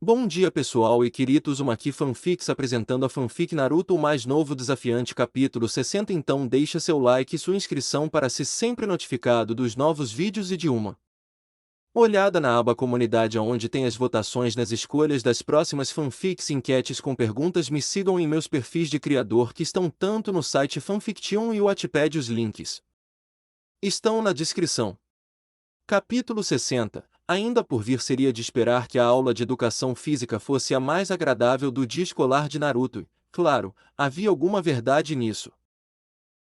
Bom dia pessoal e queridos, uma aqui fanfics apresentando a fanfic Naruto o mais novo desafiante capítulo 60. Então deixa seu like e sua inscrição para ser sempre notificado dos novos vídeos e de uma olhada na aba comunidade onde tem as votações nas escolhas das próximas fanfics e enquetes com perguntas. Me sigam em meus perfis de criador que estão tanto no site Fanfiction e o Wattpad, os links estão na descrição. Capítulo 60. Ainda por vir, seria de esperar que a aula de educação física fosse a mais agradável do dia escolar de Naruto e, claro, havia alguma verdade nisso.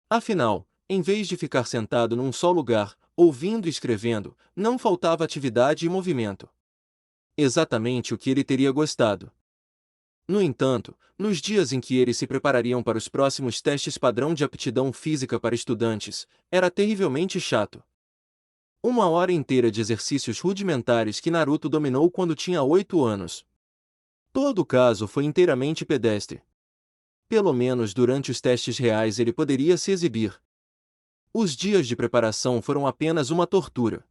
Afinal, em vez de ficar sentado num só lugar, ouvindo e escrevendo, não faltava atividade e movimento. Exatamente o que ele teria gostado. No entanto, nos dias em que eles se preparariam para os próximos testes padrão de aptidão física para estudantes, era terrivelmente chato. Uma hora inteira de exercícios rudimentares que Naruto dominou quando tinha 8 anos. Todo o caso foi inteiramente pedestre. Pelo menos durante os testes reais ele poderia se exibir. Os dias de preparação foram apenas uma tortura.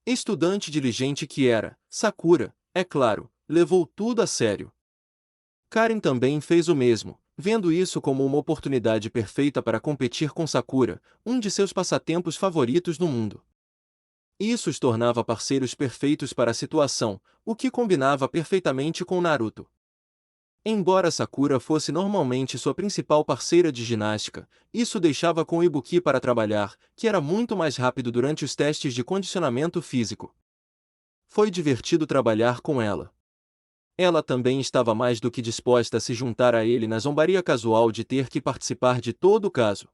Estudante diligente que era, Sakura, é claro, levou tudo a sério. Karen também fez o mesmo, vendo isso como uma oportunidade perfeita para competir com Sakura, um de seus passatempos favoritos no mundo. Isso os tornava parceiros perfeitos para a situação, o que combinava perfeitamente com Naruto. Embora Sakura fosse normalmente sua principal parceira de ginástica, isso deixava com Ibuki para trabalhar, que era muito mais rápido durante os testes de condicionamento físico. Foi divertido trabalhar com ela. Ela também estava mais do que disposta a se juntar a ele na zombaria casual de ter que participar de todo o caso.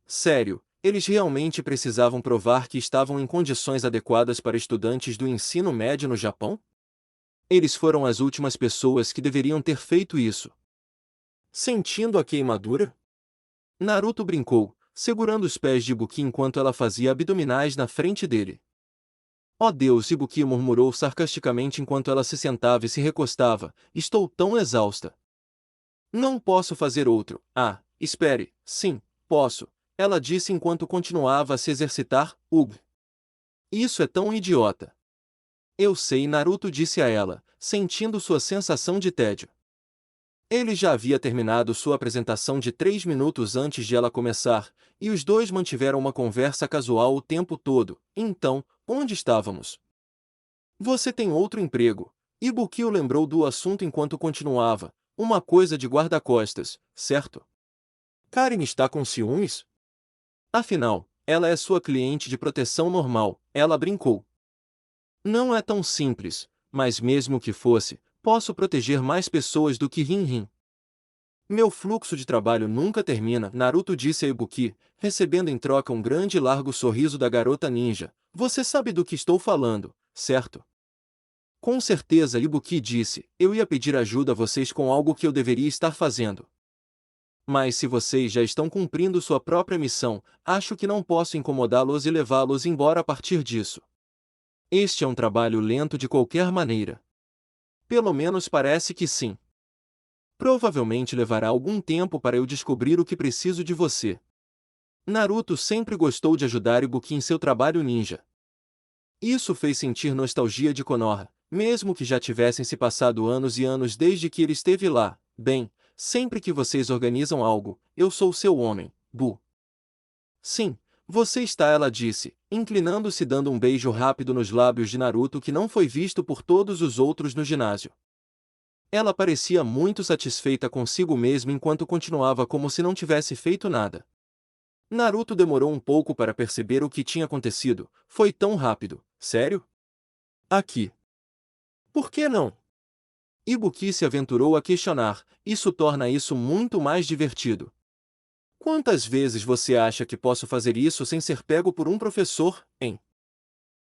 Sério, eles realmente precisavam provar que estavam em condições adequadas para estudantes do ensino médio no Japão? Eles foram as últimas pessoas que deveriam ter feito isso. Sentindo a queimadura? Naruto brincou, segurando os pés de Ibuki enquanto ela fazia abdominais na frente dele. Oh Deus, Ibuki murmurou sarcasticamente enquanto ela se sentava e se recostava, estou tão exausta. Não posso fazer outro. Ah, espere, sim, posso. Ela disse enquanto continuava a se exercitar. Ugh. Isso é tão idiota. Eu sei, Naruto disse a ela, sentindo sua sensação de tédio. Ele já havia terminado sua apresentação de 3 minutos antes de ela começar, e os dois mantiveram uma conversa casual o tempo todo. Então, onde estávamos? Você tem outro emprego. Ibuki o lembrou do assunto enquanto continuava. Uma coisa de guarda-costas, certo? Karen está com ciúmes? Afinal, ela é sua cliente de proteção normal, ela brincou. Não é tão simples, mas mesmo que fosse, posso proteger mais pessoas do que Rin-Rin. Meu fluxo de trabalho nunca termina, Naruto disse a Ibuki, recebendo em troca um grande e largo sorriso da garota ninja. Você sabe do que estou falando, certo? Com certeza, Ibuki disse, eu ia pedir ajuda a vocês com algo que eu deveria estar fazendo. Mas se vocês já estão cumprindo sua própria missão, acho que não posso incomodá-los e levá-los embora a partir disso. Este é um trabalho lento de qualquer maneira. Pelo menos parece que sim. Provavelmente levará algum tempo para eu descobrir o que preciso de você. Naruto sempre gostou de ajudar Ibuki em seu trabalho ninja. Isso fez sentir nostalgia de Konoha, mesmo que já tivessem se passado anos e anos desde que ele esteve lá. Bem, sempre que vocês organizam algo, eu sou seu homem, Bu. Sim, você está, ela disse, inclinando-se e dando um beijo rápido nos lábios de Naruto que não foi visto por todos os outros no ginásio. Ela parecia muito satisfeita consigo mesma enquanto continuava como se não tivesse feito nada. Naruto demorou um pouco para perceber o que tinha acontecido. Foi tão rápido. Sério? Aqui. Por que não? Ibuki se aventurou a questionar. Isso torna isso muito mais divertido. Quantas vezes você acha que posso fazer isso sem ser pego por um professor, hein?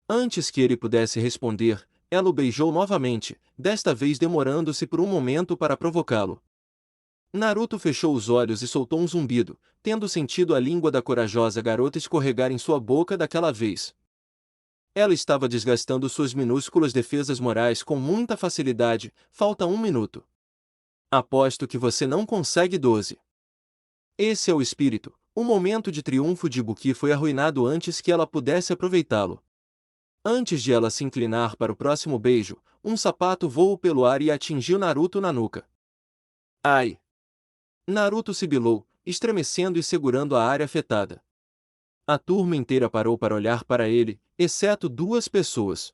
Antes que ele pudesse responder, ela o beijou novamente, desta vez demorando-se por um momento para provocá-lo. Naruto fechou os olhos e soltou um zumbido, tendo sentido a língua da corajosa garota escorregar em sua boca daquela vez. Ela estava desgastando suas minúsculas defesas morais com muita facilidade. Falta 1 minuto. Aposto que você não consegue 12. Esse é o espírito. O momento de triunfo de Ibuki foi arruinado antes que ela pudesse aproveitá-lo. Antes de ela se inclinar para o próximo beijo, um sapato voou pelo ar e atingiu Naruto na nuca. Ai! Naruto sibilou, estremecendo e segurando a área afetada. A turma inteira parou para olhar para ele, exceto duas pessoas.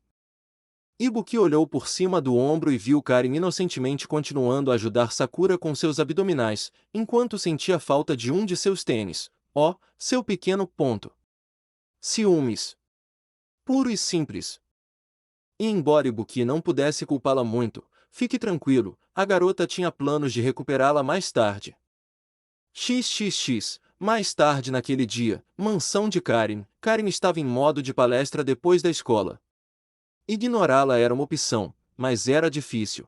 Ibuki olhou por cima do ombro e viu Karin inocentemente continuando a ajudar Sakura com seus abdominais, enquanto sentia falta de um de seus tênis. Oh, seu pequeno ponto. Ciúmes. Puro e simples. E embora Ibuki não pudesse culpá-la muito, fique tranquilo, a garota tinha planos de recuperá-la mais tarde. XXX. Mais tarde naquele dia, mansão de Karin. Karin estava em modo de palestra depois da escola. Ignorá-la era uma opção, mas era difícil.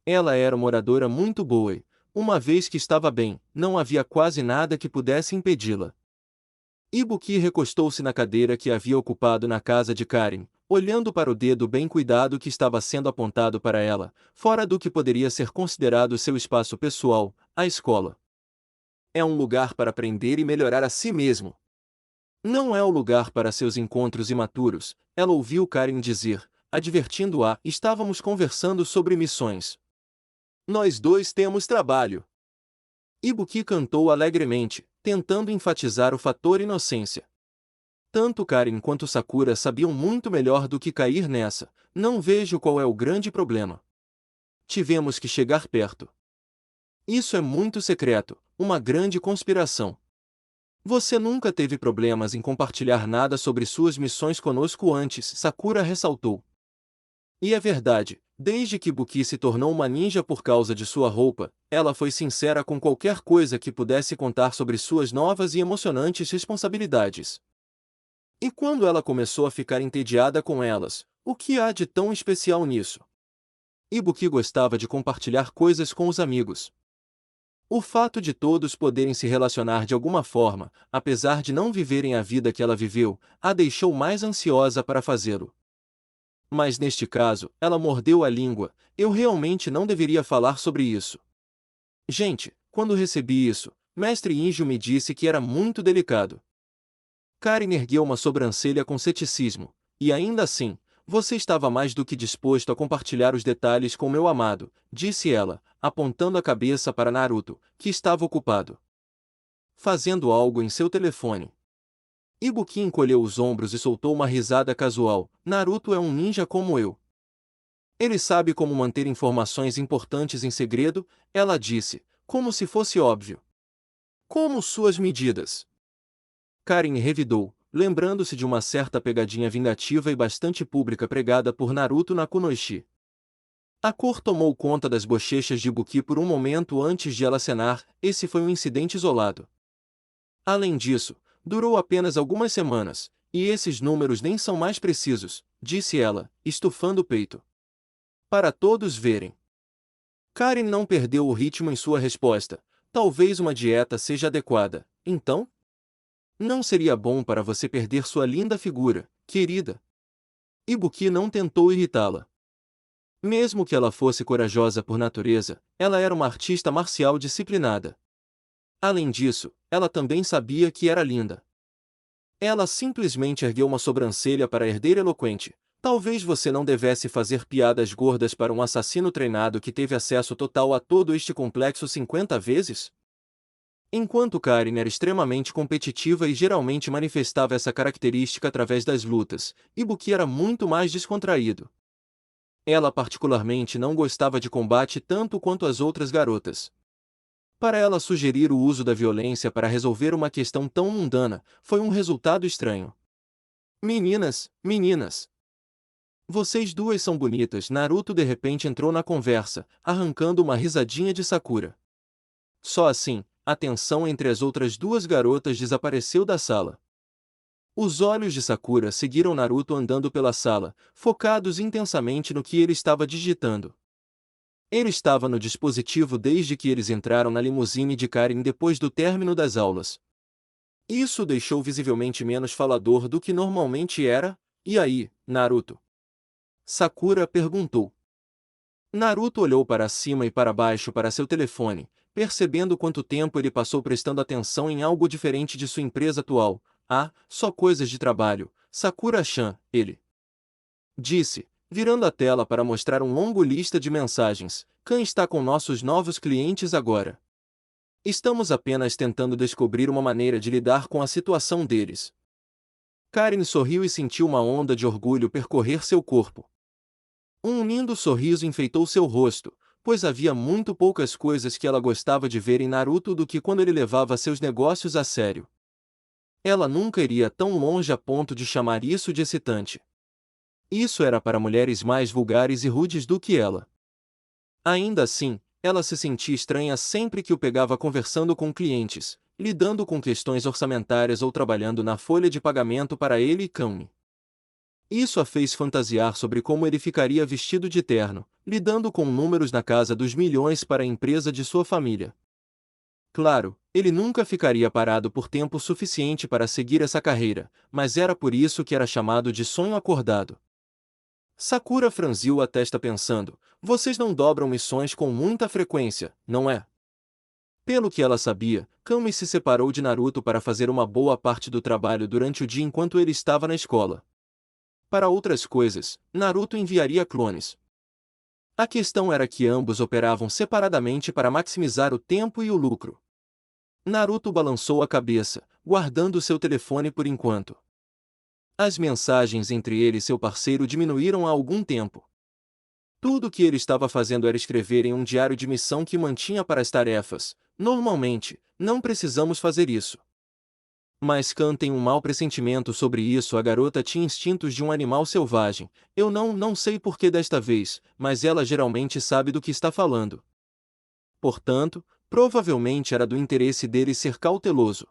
Ela era uma oradora muito boa e, uma vez que estava bem, não havia quase nada que pudesse impedi-la. Ibuki recostou-se na cadeira que havia ocupado na casa de Karin, olhando para o dedo bem cuidado que estava sendo apontado para ela, fora do que poderia ser considerado seu espaço pessoal, a escola. É um lugar para aprender e melhorar a si mesmo. Não é o lugar para seus encontros imaturos, ela ouviu Karin dizer, advertindo-a. Estávamos conversando sobre missões. Nós dois temos trabalho. Ibuki cantou alegremente, tentando enfatizar o fator inocência. Tanto Karin quanto Sakura sabiam muito melhor do que cair nessa. Não vejo qual é o grande problema. Tivemos que chegar perto. Isso é muito secreto, uma grande conspiração. Você nunca teve problemas em compartilhar nada sobre suas missões conosco antes, Sakura ressaltou. E é verdade, desde que Ibuki se tornou uma ninja por causa de sua roupa, ela foi sincera com qualquer coisa que pudesse contar sobre suas novas e emocionantes responsabilidades. E quando ela começou a ficar entediada com elas, o que há de tão especial nisso? Ibuki gostava de compartilhar coisas com os amigos. O fato de todos poderem se relacionar de alguma forma, apesar de não viverem a vida que ela viveu, a deixou mais ansiosa para fazê-lo. Mas neste caso, ela mordeu a língua. Eu realmente não deveria falar sobre isso. Gente, quando recebi isso, Mestre Injo me disse que era muito delicado. Karin ergueu uma sobrancelha com ceticismo. E ainda assim, você estava mais do que disposto a compartilhar os detalhes com meu amado, disse ela, apontando a cabeça para Naruto, que estava ocupado fazendo algo em seu telefone. Ibuki encolheu os ombros e soltou uma risada casual. Naruto é um ninja como eu. Ele sabe como manter informações importantes em segredo, ela disse, como se fosse óbvio. Como suas medidas? Karin revidou, lembrando-se de uma certa pegadinha vingativa e bastante pública pregada por Naruto na Kunoichi. A cor tomou conta das bochechas de Ibuki por um momento antes de ela acenar. Esse foi um incidente isolado. Além disso, durou apenas algumas semanas, e esses números nem são mais precisos, disse ela, estufando o peito. Para todos verem. Karin não perdeu o ritmo em sua resposta. Talvez uma dieta seja adequada, então? Não seria bom para você perder sua linda figura, querida? Ibuki não tentou irritá-la. Mesmo que ela fosse corajosa por natureza, ela era uma artista marcial disciplinada. Além disso, ela também sabia que era linda. Ela simplesmente ergueu uma sobrancelha para herder eloquente. Talvez você não devesse fazer piadas gordas para um assassino treinado que teve acesso total a todo este complexo 50 vezes? Enquanto Karin era extremamente competitiva e geralmente manifestava essa característica através das lutas, Ibuki era muito mais descontraído. Ela particularmente não gostava de combate tanto quanto as outras garotas. Para ela sugerir o uso da violência para resolver uma questão tão mundana, foi um resultado estranho. Meninas, meninas. Vocês duas são bonitas. Naruto de repente entrou na conversa, arrancando uma risadinha de Sakura. Só assim, a tensão entre as outras duas garotas desapareceu da sala. Os olhos de Sakura seguiram Naruto andando pela sala, focados intensamente no que ele estava digitando. Ele estava no dispositivo desde que eles entraram na limusine de Karin depois do término das aulas. Isso o deixou visivelmente menos falador do que normalmente era. E aí, Naruto? Sakura perguntou. Naruto olhou para cima e para baixo para seu telefone, percebendo quanto tempo ele passou prestando atenção em algo diferente de sua empresa atual. Ah, só coisas de trabalho, Sakura-chan, ele disse, Virando a tela para mostrar um longo lista de mensagens. Khan está com nossos novos clientes agora. Estamos apenas tentando descobrir uma maneira de lidar com a situação deles. Karen sorriu e sentiu uma onda de orgulho percorrer seu corpo. Um lindo sorriso enfeitou seu rosto, pois havia muito poucas coisas que ela gostava de ver em Naruto do que quando ele levava seus negócios a sério. Ela nunca iria tão longe a ponto de chamar isso de excitante. Isso era para mulheres mais vulgares e rudes do que ela. Ainda assim, ela se sentia estranha sempre que o pegava conversando com clientes, lidando com questões orçamentárias ou trabalhando na folha de pagamento para ele e Kami. Isso a fez fantasiar sobre como ele ficaria vestido de terno, lidando com números na casa dos milhões para a empresa de sua família. Claro, ele nunca ficaria parado por tempo suficiente para seguir essa carreira, mas era por isso que era chamado de sonho acordado. Sakura franziu a testa pensando, vocês não dobram missões com muita frequência, não é? Pelo que ela sabia, Kami se separou de Naruto para fazer uma boa parte do trabalho durante o dia enquanto ele estava na escola. Para outras coisas, Naruto enviaria clones. A questão era que ambos operavam separadamente para maximizar o tempo e o lucro. Naruto balançou a cabeça, guardando seu telefone por enquanto. As mensagens entre ele e seu parceiro diminuíram há algum tempo. Tudo o que ele estava fazendo era escrever em um diário de missão que mantinha para as tarefas. Normalmente, não precisamos fazer isso. Mas Khan tem um mau pressentimento sobre isso. A garota tinha instintos de um animal selvagem. Eu não sei por que desta vez, mas ela geralmente sabe do que está falando. Portanto, provavelmente era do interesse dele ser cauteloso.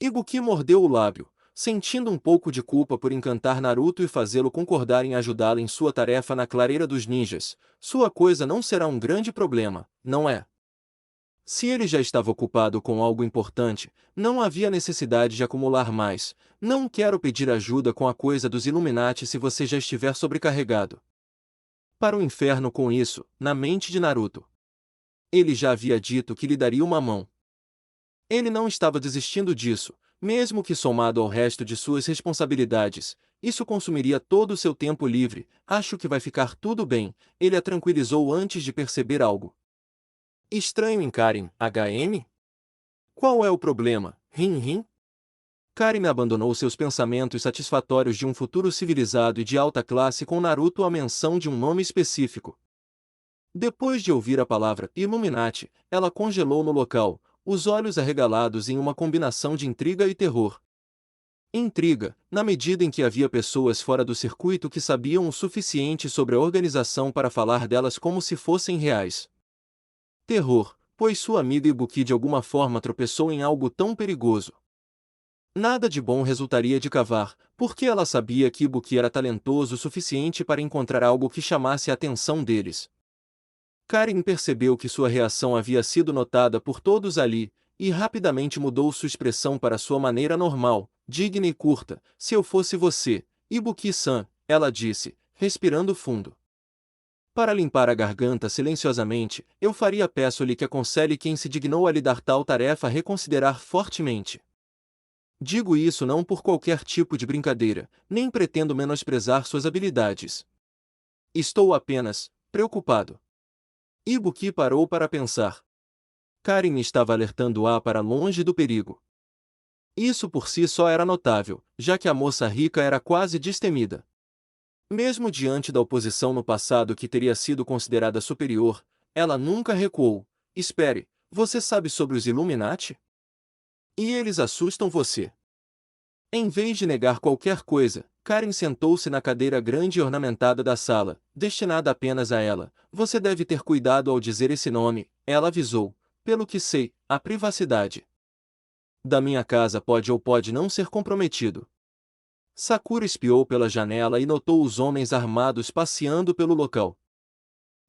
Ibuki mordeu o lábio, sentindo um pouco de culpa por encantar Naruto e fazê-lo concordar em ajudá-la em sua tarefa na clareira dos ninjas. Sua coisa não será um grande problema, não é? Se ele já estava ocupado com algo importante, não havia necessidade de acumular mais. Não quero pedir ajuda com a coisa dos Illuminati se você já estiver sobrecarregado. Para o inferno com isso, na mente de Naruto. Ele já havia dito que lhe daria uma mão. Ele não estava desistindo disso, mesmo que somado ao resto de suas responsabilidades, isso consumiria todo o seu tempo livre. Acho que vai ficar tudo bem, ele a tranquilizou antes de perceber algo estranho em Karen. HM? Qual é o problema? Rim? Karen abandonou seus pensamentos satisfatórios de um futuro civilizado e de alta classe com Naruto à menção de um nome específico. Depois de ouvir a palavra Illuminati, ela congelou no local, os olhos arregalados em uma combinação de intriga e terror. Intriga, na medida em que havia pessoas fora do circuito que sabiam o suficiente sobre a organização para falar delas como se fossem reais. Terror, pois sua amiga Ibuki de alguma forma tropeçou em algo tão perigoso. Nada de bom resultaria de cavar, porque ela sabia que Ibuki era talentoso o suficiente para encontrar algo que chamasse a atenção deles. Karen percebeu que sua reação havia sido notada por todos ali, e rapidamente mudou sua expressão para sua maneira normal, digna e curta. Se eu fosse você, Ibuki-san, ela disse, respirando fundo. Para limpar a garganta silenciosamente, eu peço-lhe que aconselhe quem se dignou a lhe dar tal tarefa a reconsiderar fortemente. Digo isso não por qualquer tipo de brincadeira, nem pretendo menosprezar suas habilidades. Estou apenas preocupado. Ibuki parou para pensar. Karen estava alertando-a para longe do perigo. Isso por si só era notável, já que a moça rica era quase destemida. Mesmo diante da oposição no passado que teria sido considerada superior, ela nunca recuou. Espere, você sabe sobre os Illuminati? E eles assustam você? Em vez de negar qualquer coisa, Karen sentou-se na cadeira grande e ornamentada da sala, destinada apenas a ela. Você deve ter cuidado ao dizer esse nome, ela avisou. Pelo que sei, a privacidade da minha casa pode ou pode não ser comprometido. Sakura espiou pela janela e notou os homens armados passeando pelo local.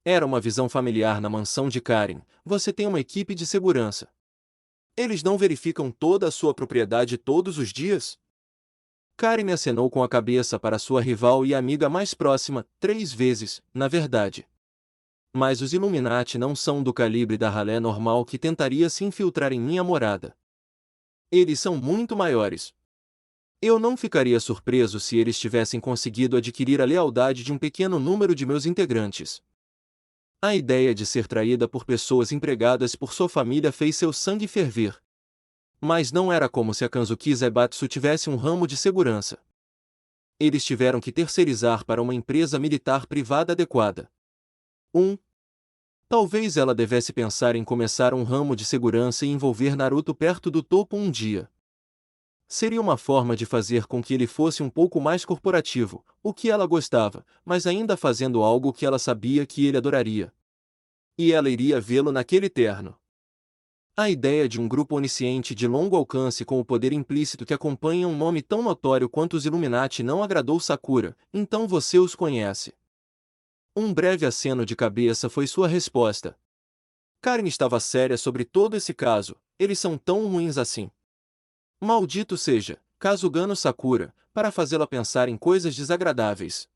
Era uma visão familiar na mansão de Karen. Você tem uma equipe de segurança. Eles não verificam toda a sua propriedade todos os dias? Karen acenou com a cabeça para sua rival e amiga mais próxima, 3 vezes, na verdade. Mas os Illuminati não são do calibre da ralé normal que tentaria se infiltrar em minha morada. Eles são muito maiores. Eu não ficaria surpreso se eles tivessem conseguido adquirir a lealdade de um pequeno número de meus integrantes. A ideia de ser traída por pessoas empregadas por sua família fez seu sangue ferver. Mas não era como se a Kanzuki Zaibatsu tivesse um ramo de segurança. Eles tiveram que terceirizar para uma empresa militar privada adequada. Talvez ela devesse pensar em começar um ramo de segurança e envolver Naruto perto do topo um dia. Seria uma forma de fazer com que ele fosse um pouco mais corporativo, o que ela gostava, mas ainda fazendo algo que ela sabia que ele adoraria. E ela iria vê-lo naquele terno. A ideia de um grupo onisciente de longo alcance com o poder implícito que acompanha um nome tão notório quanto os Illuminati não agradou Sakura, então você os conhece. Um breve aceno de cabeça foi sua resposta. Karen estava séria sobre todo esse caso, eles são tão ruins assim. Maldito seja, Kazugano Sakura, para fazê-la pensar em coisas desagradáveis.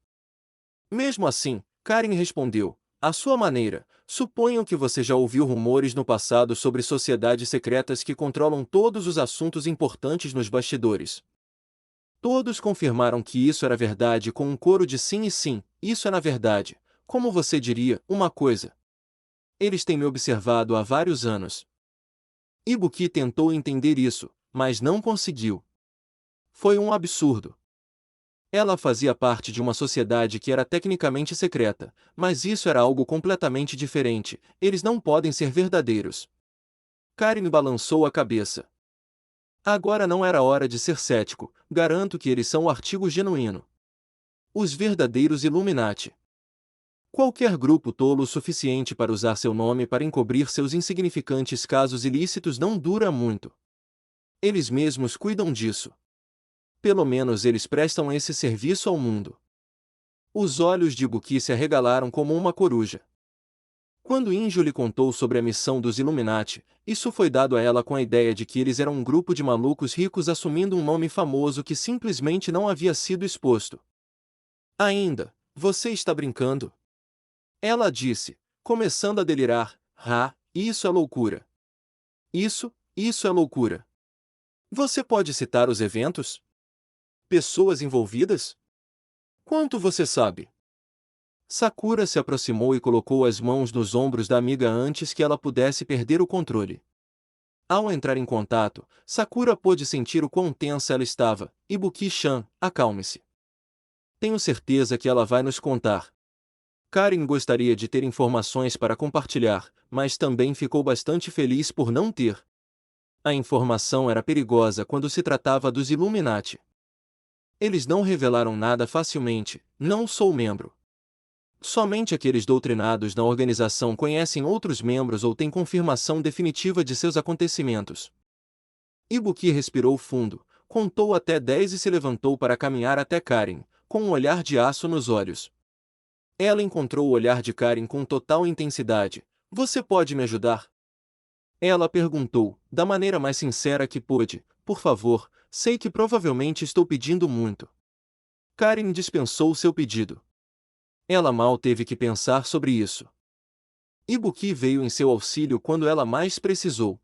Mesmo assim, Karen respondeu, à sua maneira, suponho que você já ouviu rumores no passado sobre sociedades secretas que controlam todos os assuntos importantes nos bastidores. Todos confirmaram que isso era verdade com um coro de sim e sim, isso é na verdade, como você diria, uma coisa. Eles têm me observado há vários anos. Ibuki tentou entender isso, mas não conseguiu. Foi um absurdo. Ela fazia parte de uma sociedade que era tecnicamente secreta, mas isso era algo completamente diferente, eles não podem ser verdadeiros. Karen balançou a cabeça. Agora não era hora de ser cético, garanto que eles são o artigo genuíno. Os verdadeiros Illuminati. Qualquer grupo tolo o suficiente para usar seu nome para encobrir seus insignificantes casos ilícitos não dura muito. Eles mesmos cuidam disso. Pelo menos eles prestam esse serviço ao mundo. Os olhos de Ibuki se arregalaram como uma coruja. Quando Injo lhe contou sobre a missão dos Illuminati, isso foi dado a ela com a ideia de que eles eram um grupo de malucos ricos assumindo um nome famoso que simplesmente não havia sido exposto. Ainda, você está brincando? Ela disse, começando a delirar, isso é loucura. Isso é loucura. Você pode citar os eventos? Pessoas envolvidas? Quanto você sabe? Sakura se aproximou e colocou as mãos nos ombros da amiga antes que ela pudesse perder o controle. Ao entrar em contato, Sakura pôde sentir o quão tensa ela estava. Ibuki-chan, acalme-se. Tenho certeza que ela vai nos contar. Karen gostaria de ter informações para compartilhar, mas também ficou bastante feliz por não ter. A informação era perigosa quando se tratava dos Illuminati. Eles não revelaram nada facilmente, não sou membro. Somente aqueles doutrinados na organização conhecem outros membros ou têm confirmação definitiva de seus acontecimentos. Ibuki respirou fundo, contou até 10 e se levantou para caminhar até Karen, com um olhar de aço nos olhos. Ela encontrou o olhar de Karen com total intensidade. Você pode me ajudar? Ela perguntou, da maneira mais sincera que pôde, por favor, sei que provavelmente estou pedindo muito. Karen dispensou seu pedido. Ela mal teve que pensar sobre isso. Ibuki veio em seu auxílio quando ela mais precisou.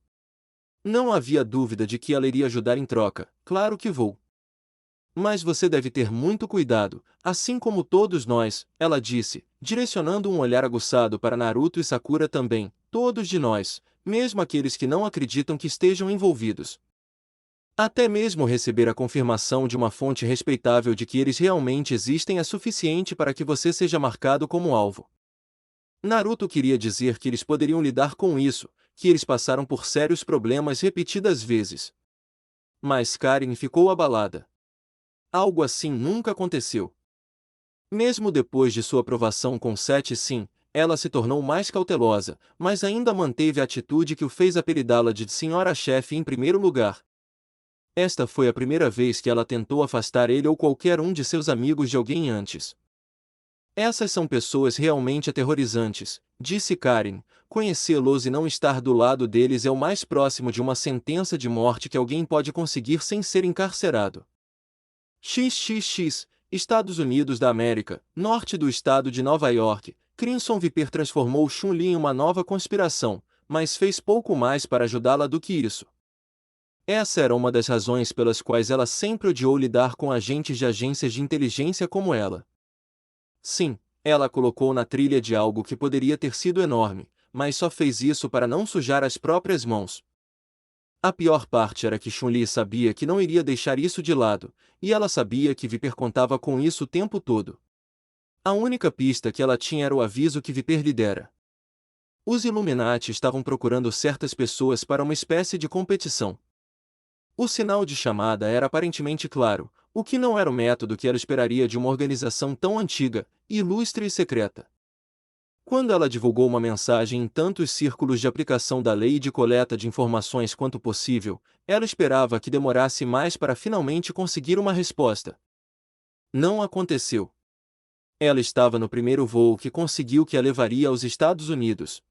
Não havia dúvida de que ela iria ajudar em troca, claro que vou. Mas você deve ter muito cuidado, assim como todos nós, ela disse, direcionando um olhar aguçado para Naruto e Sakura também, todos de nós, mesmo aqueles que não acreditam que estejam envolvidos. Até mesmo receber a confirmação de uma fonte respeitável de que eles realmente existem é suficiente para que você seja marcado como alvo. Naruto queria dizer que eles poderiam lidar com isso, que eles passaram por sérios problemas repetidas vezes. Mas Karen ficou abalada. Algo assim nunca aconteceu. Mesmo depois de sua aprovação com 7 sim, ela se tornou mais cautelosa, mas ainda manteve a atitude que o fez apelidá-la de senhora-chefe em primeiro lugar. Esta foi a primeira vez que ela tentou afastar ele ou qualquer um de seus amigos de alguém antes. Essas são pessoas realmente aterrorizantes, disse Karen. Conhecê-los e não estar do lado deles é o mais próximo de uma sentença de morte que alguém pode conseguir sem ser encarcerado. XXX, Estados Unidos da América, norte do estado de Nova York, Crimson Viper transformou Chun-Li em uma nova conspiração, mas fez pouco mais para ajudá-la do que isso. Essa era uma das razões pelas quais ela sempre odiou lidar com agentes de agências de inteligência como ela. Sim, ela a colocou na trilha de algo que poderia ter sido enorme, mas só fez isso para não sujar as próprias mãos. A pior parte era que Chun-Li sabia que não iria deixar isso de lado, e ela sabia que Viper contava com isso o tempo todo. A única pista que ela tinha era o aviso que Viper lhe dera. Os Illuminati estavam procurando certas pessoas para uma espécie de competição. O sinal de chamada era aparentemente claro, o que não era o método que ela esperaria de uma organização tão antiga, ilustre e secreta. Quando ela divulgou uma mensagem em tantos círculos de aplicação da lei e de coleta de informações quanto possível, ela esperava que demorasse mais para finalmente conseguir uma resposta. Não aconteceu. Ela estava no primeiro voo que conseguiu que a levaria aos Estados Unidos.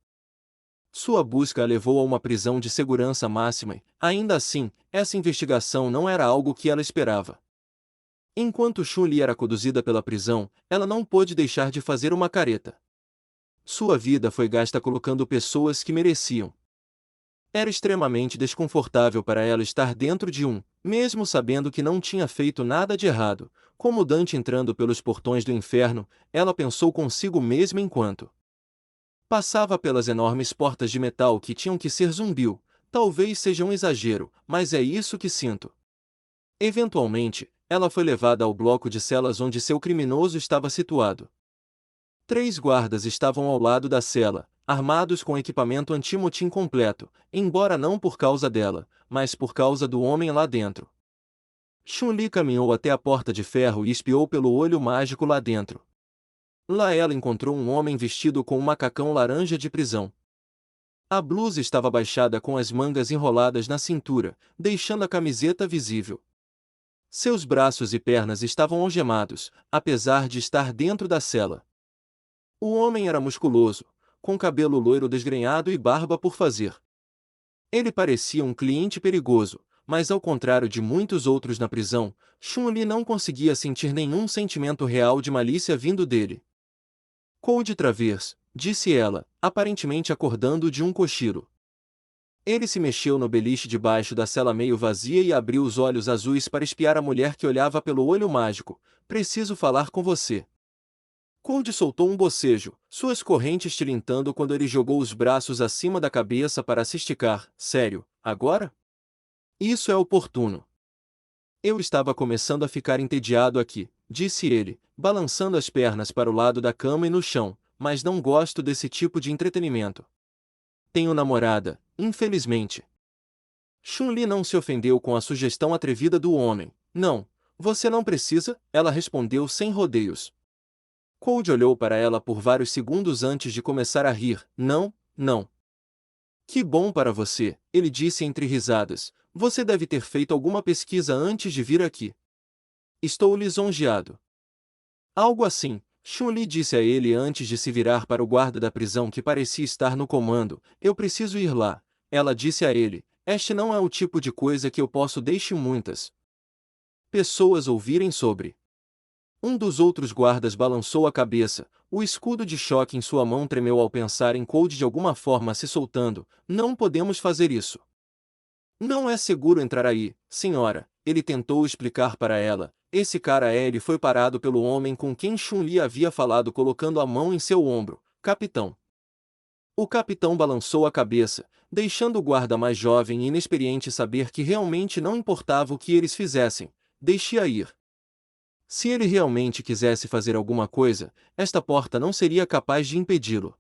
Sua busca a levou a uma prisão de segurança máxima e, ainda assim, essa investigação não era algo que ela esperava. Enquanto Chun-Li era conduzida pela prisão, ela não pôde deixar de fazer uma careta. Sua vida foi gasta colocando pessoas que mereciam. Era extremamente desconfortável para ela estar dentro de um, mesmo sabendo que não tinha feito nada de errado. Como Dante entrando pelos portões do inferno, ela pensou consigo mesma enquanto passava pelas enormes portas de metal que tinham que ser zumbiu. Talvez seja um exagero, mas é isso que sinto. Eventualmente, ela foi levada ao bloco de celas onde seu criminoso estava situado. 3 guardas estavam ao lado da cela, armados com equipamento antimotim completo, embora não por causa dela, mas por causa do homem lá dentro. Chun-Li caminhou até a porta de ferro e espiou pelo olho mágico lá dentro. Lá ela encontrou um homem vestido com um macacão laranja de prisão. A blusa estava baixada com as mangas enroladas na cintura, deixando a camiseta visível. Seus braços e pernas estavam algemados, apesar de estar dentro da cela. O homem era musculoso, com cabelo loiro desgrenhado e barba por fazer. Ele parecia um cliente perigoso, mas ao contrário de muitos outros na prisão, Chun-Li não conseguia sentir nenhum sentimento real de malícia vindo dele. Code Travers, disse ela, aparentemente acordando de um cochilo. Ele se mexeu no beliche debaixo da cela meio vazia e abriu os olhos azuis para espiar a mulher que olhava pelo olho mágico. Preciso falar com você. Code soltou um bocejo, suas correntes tilintando quando ele jogou os braços acima da cabeça para se esticar. Sério, agora? Isso é oportuno. Eu estava começando a ficar entediado aqui, disse ele, balançando as pernas para o lado da cama e no chão, mas não gosto desse tipo de entretenimento. Tenho namorada, infelizmente. Chun-Li não se ofendeu com a sugestão atrevida do homem. Não, você não precisa, ela respondeu sem rodeios. Code olhou para ela por vários segundos antes de começar a rir. Não, não. Que bom para você, ele disse entre risadas. Você deve ter feito alguma pesquisa antes de vir aqui. Estou lisonjeado. Algo assim, Chun-Li disse a ele antes de se virar para o guarda da prisão que parecia estar no comando. Eu preciso ir lá. Ela disse a ele, este não é o tipo de coisa que eu posso deixar muitas pessoas ouvirem sobre. Um dos outros guardas balançou a cabeça, o escudo de choque em sua mão tremeu ao pensar em Code de alguma forma se soltando. Não podemos fazer isso. Não é seguro entrar aí, senhora, ele tentou explicar para ela. Esse cara ele foi parado pelo homem com quem Chun-Li havia falado colocando a mão em seu ombro. Capitão. O capitão balançou a cabeça, deixando o guarda mais jovem e inexperiente saber que realmente não importava o que eles fizessem. Deixe-a ir. Se ele realmente quisesse fazer alguma coisa, esta porta não seria capaz de impedi-lo.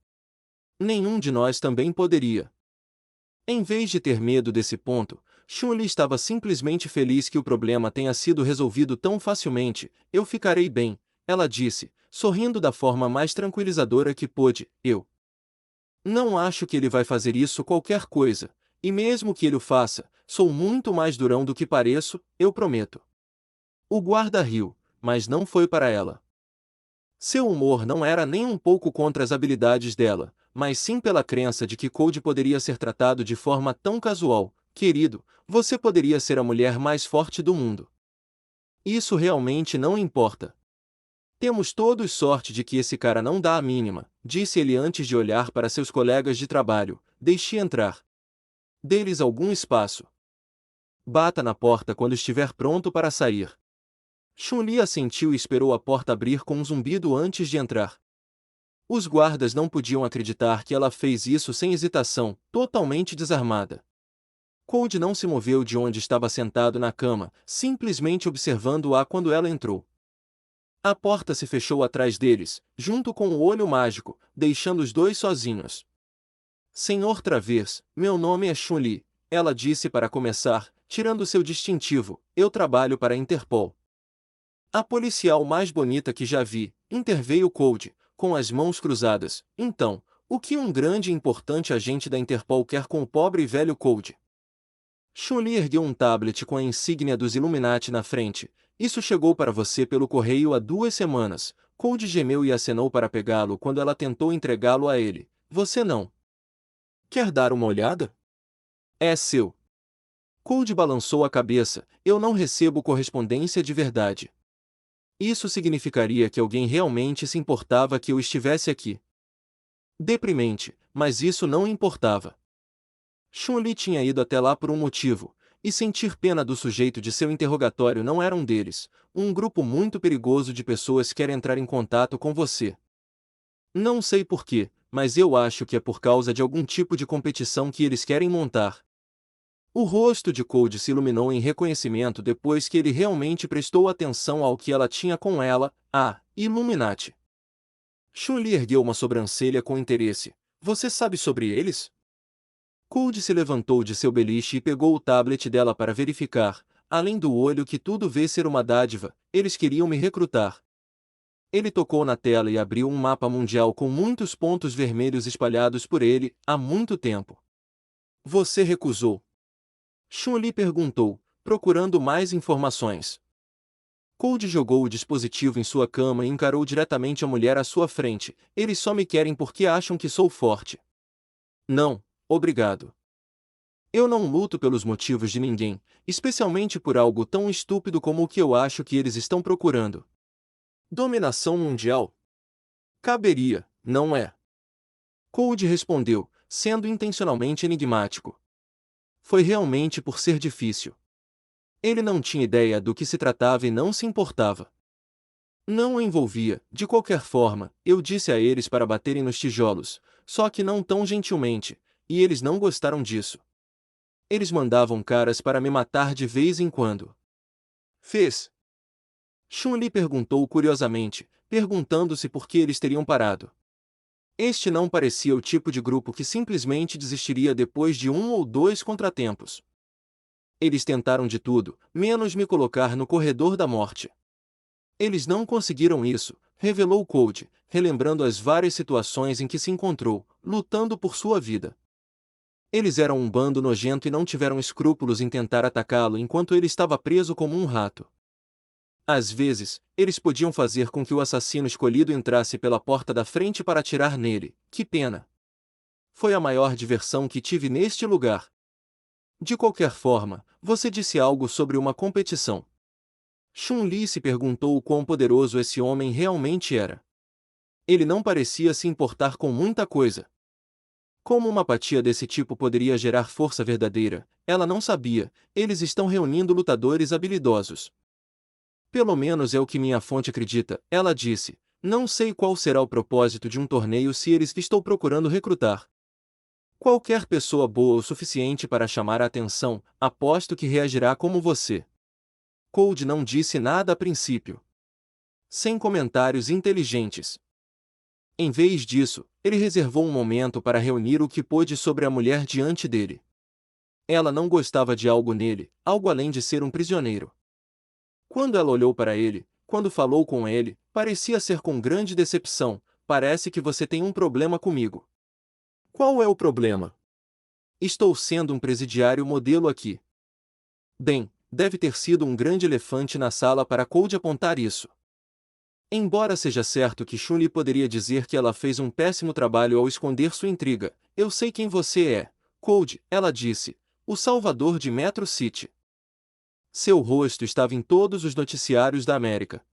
Nenhum de nós também poderia. Em vez de ter medo desse ponto, Chun-Li estava simplesmente feliz que o problema tenha sido resolvido tão facilmente. Eu ficarei bem, ela disse, sorrindo da forma mais tranquilizadora que pôde. Eu não acho que ele vai fazer isso qualquer coisa, e mesmo que ele o faça, sou muito mais durão do que pareço, eu prometo. O guarda riu, mas não foi para ela. Seu humor não era nem um pouco contra as habilidades dela, mas sim pela crença de que Code poderia ser tratado de forma tão casual. Querido, você poderia ser a mulher mais forte do mundo. Isso realmente não importa. Temos todos sorte de que esse cara não dá a mínima, disse ele antes de olhar para seus colegas de trabalho. Deixe entrar. Dê-lhes algum espaço. Bata na porta quando estiver pronto para sair. Chun-Li assentiu e esperou a porta abrir com um zumbido antes de entrar. Os guardas não podiam acreditar que ela fez isso sem hesitação, totalmente desarmada. Cold não se moveu de onde estava sentado na cama, simplesmente observando-a quando ela entrou. A porta se fechou atrás deles, junto com o olho mágico, deixando os dois sozinhos. Senhor Travers, meu nome é Chun-Li, ela disse para começar, tirando seu distintivo, eu trabalho para a Interpol. A policial mais bonita que já vi, interveio Cold, com as mãos cruzadas. Então, o que um grande e importante agente da Interpol quer com o pobre e velho Cold? Chun-Li ergueu um tablet com a insígnia dos Illuminati na frente. Isso chegou para você pelo correio há 2 semanas. Cold gemeu e acenou para pegá-lo quando ela tentou entregá-lo a ele. Você não quer dar uma olhada? É seu. Cold balançou a cabeça. Eu não recebo correspondência de verdade. Isso significaria que alguém realmente se importava que eu estivesse aqui. Deprimente, mas isso não importava. Chun-Li tinha ido até lá por um motivo, e sentir pena do sujeito de seu interrogatório não era um deles. Um grupo muito perigoso de pessoas quer entrar em contato com você. Não sei porquê, mas eu acho que é por causa de algum tipo de competição que eles querem montar. O rosto de Cold se iluminou em reconhecimento depois que ele realmente prestou atenção ao que ela tinha com ela, a Illuminati. Chun-Li ergueu uma sobrancelha com interesse. Você sabe sobre eles? Cold se levantou de seu beliche e pegou o tablet dela para verificar. Além do olho que tudo vê ser uma dádiva, eles queriam me recrutar. Ele tocou na tela e abriu um mapa mundial com muitos pontos vermelhos espalhados por ele, há muito tempo. Você recusou? Chun-Li perguntou, procurando mais informações. Cold jogou o dispositivo em sua cama e encarou diretamente a mulher à sua frente. Eles só me querem porque acham que sou forte. Não, obrigado. Eu não luto pelos motivos de ninguém, especialmente por algo tão estúpido como o que eu acho que eles estão procurando. Dominação mundial? Caberia, não é? Cold respondeu, sendo intencionalmente enigmático. Foi realmente por ser difícil. Ele não tinha ideia do que se tratava e não se importava. Não o envolvia, de qualquer forma, eu disse a eles para baterem nos tijolos, só que não tão gentilmente, e eles não gostaram disso. Eles mandavam caras para me matar de vez em quando. Fez? Chun-Li perguntou curiosamente, perguntando-se por que eles teriam parado. Este não parecia o tipo de grupo que simplesmente desistiria depois de 1 ou 2 contratempos. Eles tentaram de tudo, menos me colocar no corredor da morte. Eles não conseguiram isso, revelou Cold, relembrando as várias situações em que se encontrou, lutando por sua vida. Eles eram um bando nojento e não tiveram escrúpulos em tentar atacá-lo enquanto ele estava preso como um rato. Às vezes, eles podiam fazer com que o assassino escolhido entrasse pela porta da frente para atirar nele. Que pena! Foi a maior diversão que tive neste lugar. De qualquer forma, você disse algo sobre uma competição. Chun-Li se perguntou o quão poderoso esse homem realmente era. Ele não parecia se importar com muita coisa. Como uma apatia desse tipo poderia gerar força verdadeira, ela não sabia. Eles estão reunindo lutadores habilidosos. Pelo menos é o que minha fonte acredita, ela disse. Não sei qual será o propósito de um torneio se eles estou procurando recrutar. Qualquer pessoa boa o suficiente para chamar a atenção, aposto que reagirá como você. Cold não disse nada a princípio. Sem comentários inteligentes. Em vez disso, ele reservou um momento para reunir o que pôde sobre a mulher diante dele. Ela não gostava de algo nele, algo além de ser um prisioneiro. Quando ela olhou para ele, quando falou com ele, parecia ser com grande decepção. Parece que você tem um problema comigo. Qual é o problema? Estou sendo um presidiário modelo aqui. Bem, deve ter sido um grande elefante na sala para Cold apontar isso. Embora seja certo que Chun-Li poderia dizer que ela fez um péssimo trabalho ao esconder sua intriga, eu sei quem você é, Cold, ela disse, o salvador de Metro City. Seu rosto estava em todos os noticiários da América.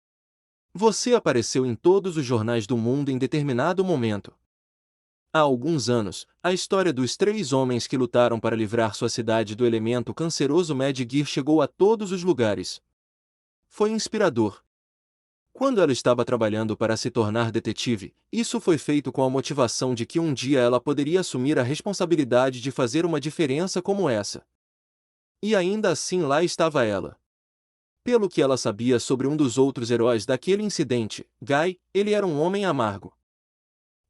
Você apareceu em todos os jornais do mundo em determinado momento. Há alguns anos, a história dos 3 homens que lutaram para livrar sua cidade do elemento canceroso Medgir chegou a todos os lugares. Foi inspirador. Quando ela estava trabalhando para se tornar detetive, isso foi feito com a motivação de que um dia ela poderia assumir a responsabilidade de fazer uma diferença como essa. E ainda assim lá estava ela. Pelo que ela sabia sobre um dos outros heróis daquele incidente, Guy, ele era um homem amargo.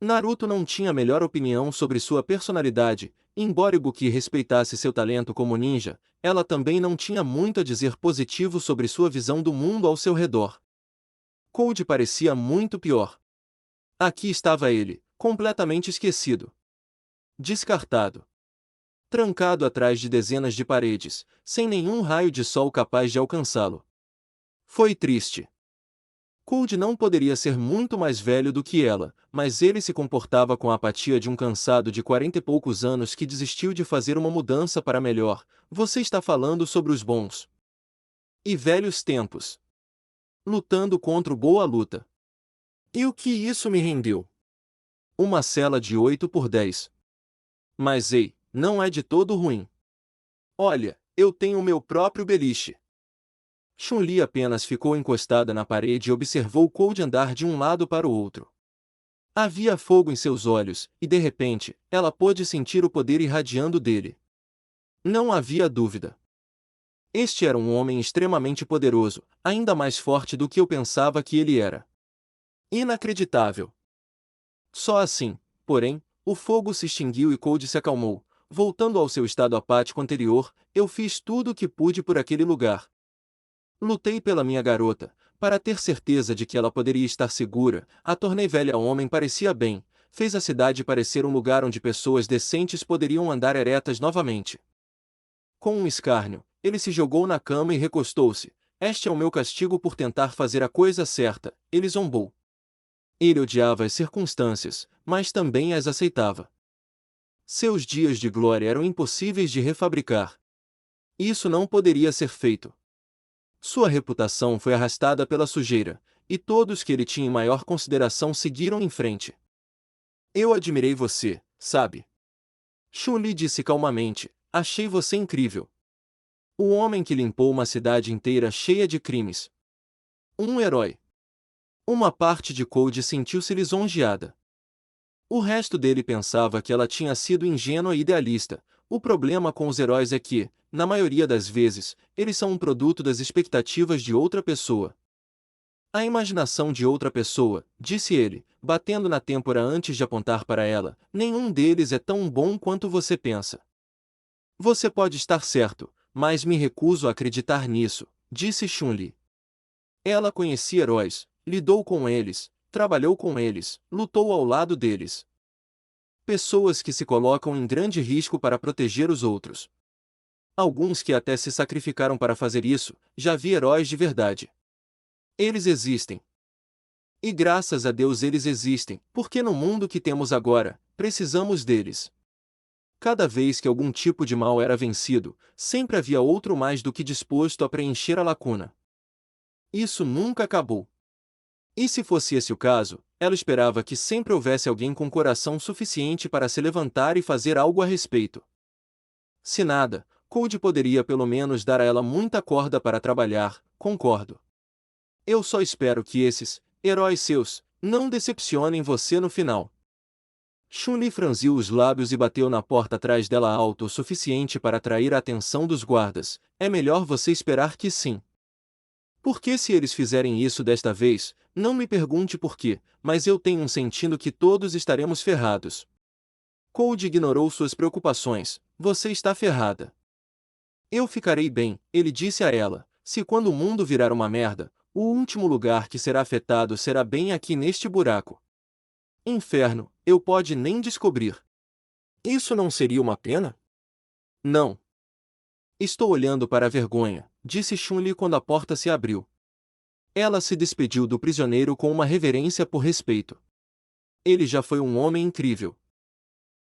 Naruto não tinha a melhor opinião sobre sua personalidade, embora Ibuki respeitasse seu talento como ninja, ela também não tinha muito a dizer positivo sobre sua visão do mundo ao seu redor. Cold parecia muito pior. Aqui estava ele, completamente esquecido. Descartado. Trancado atrás de dezenas de paredes, sem nenhum raio de sol capaz de alcançá-lo. Foi triste. Cold não poderia ser muito mais velho do que ela, mas ele se comportava com a apatia de um cansado de 40 e poucos anos que desistiu de fazer uma mudança para melhor. Você está falando sobre os bons e velhos tempos. Lutando contra o Boa Luta. E o que isso me rendeu? Uma cela de 8 por 10. Mas ei, não é de todo ruim. Olha, eu tenho o meu próprio beliche. Chun-Li apenas ficou encostada na parede e observou Cold andar de um lado para o outro. Havia fogo em seus olhos, e de repente, ela pôde sentir o poder irradiando dele. Não havia dúvida. Este era um homem extremamente poderoso, ainda mais forte do que eu pensava que ele era. Inacreditável. Só assim, porém, o fogo se extinguiu e Cold se acalmou. Voltando ao seu estado apático anterior, eu fiz tudo o que pude por aquele lugar. Lutei pela minha garota, para ter certeza de que ela poderia estar segura, a tornei velha homem parecia bem, fez a cidade parecer um lugar onde pessoas decentes poderiam andar eretas novamente. Com um escárnio, ele se jogou na cama e recostou-se. Este é o meu castigo por tentar fazer a coisa certa, ele zombou. Ele odiava as circunstâncias, mas também as aceitava. Seus dias de glória eram impossíveis de refabricar. Isso não poderia ser feito. Sua reputação foi arrastada pela sujeira, e todos que ele tinha em maior consideração seguiram em frente. Eu admirei você, sabe? Chun-Li disse calmamente, achei você incrível. O homem que limpou uma cidade inteira cheia de crimes. Um herói. Uma parte de Cold sentiu-se lisonjeada. O resto dele pensava que ela tinha sido ingênua e idealista. O problema com os heróis é que, na maioria das vezes, eles são um produto das expectativas de outra pessoa. A imaginação de outra pessoa, disse ele, batendo na têmpora antes de apontar para ela, nenhum deles é tão bom quanto você pensa. Você pode estar certo, mas me recuso a acreditar nisso, disse Chun-Li. Ela conhecia heróis, lidou com eles, trabalhou com eles, lutou ao lado deles. Pessoas que se colocam em grande risco para proteger os outros. Alguns que até se sacrificaram para fazer isso, já vi heróis de verdade. Eles existem. E graças a Deus eles existem, porque no mundo que temos agora, precisamos deles. Cada vez que algum tipo de mal era vencido, sempre havia outro mais do que disposto a preencher a lacuna. Isso nunca acabou. E se fosse esse o caso, ela esperava que sempre houvesse alguém com coração suficiente para se levantar e fazer algo a respeito. Se nada, Cold poderia pelo menos dar a ela muita corda para trabalhar, concordo. Eu só espero que esses heróis seus não decepcionem você no final. Chun-Li franziu os lábios e bateu na porta atrás dela alto o suficiente para atrair a atenção dos guardas. É melhor você esperar que sim. Porque se eles fizerem isso desta vez, não me pergunte por quê, mas eu tenho um sentido que todos estaremos ferrados. Cold ignorou suas preocupações. Você está ferrada. Eu ficarei bem, ele disse a ela, se quando o mundo virar uma merda, o último lugar que será afetado será bem aqui neste buraco. Inferno, eu pode nem descobrir. Isso não seria uma pena? Não. Estou olhando para a vergonha, disse Chun-Li quando a porta se abriu. Ela se despediu do prisioneiro com uma reverência por respeito. Ele já foi um homem incrível.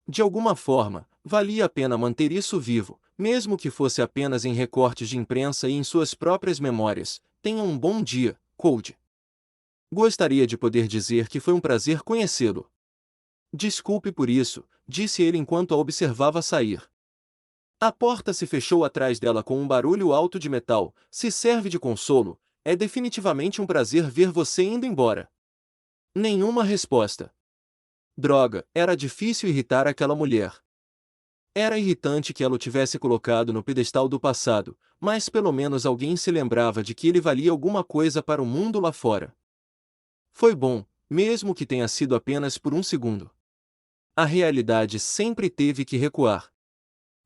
De alguma forma, valia a pena manter isso vivo, mesmo que fosse apenas em recortes de imprensa e em suas próprias memórias. Tenha um bom dia, Cold. Gostaria de poder dizer que foi um prazer conhecê-lo. Desculpe por isso, disse ele enquanto a observava sair. A porta se fechou atrás dela com um barulho alto de metal. Se serve de consolo, é definitivamente um prazer ver você indo embora. Nenhuma resposta. Droga, era difícil irritar aquela mulher. Era irritante que ela o tivesse colocado no pedestal do passado, mas pelo menos alguém se lembrava de que ele valia alguma coisa para o mundo lá fora. Foi bom, mesmo que tenha sido apenas por um segundo. A realidade sempre teve que recuar.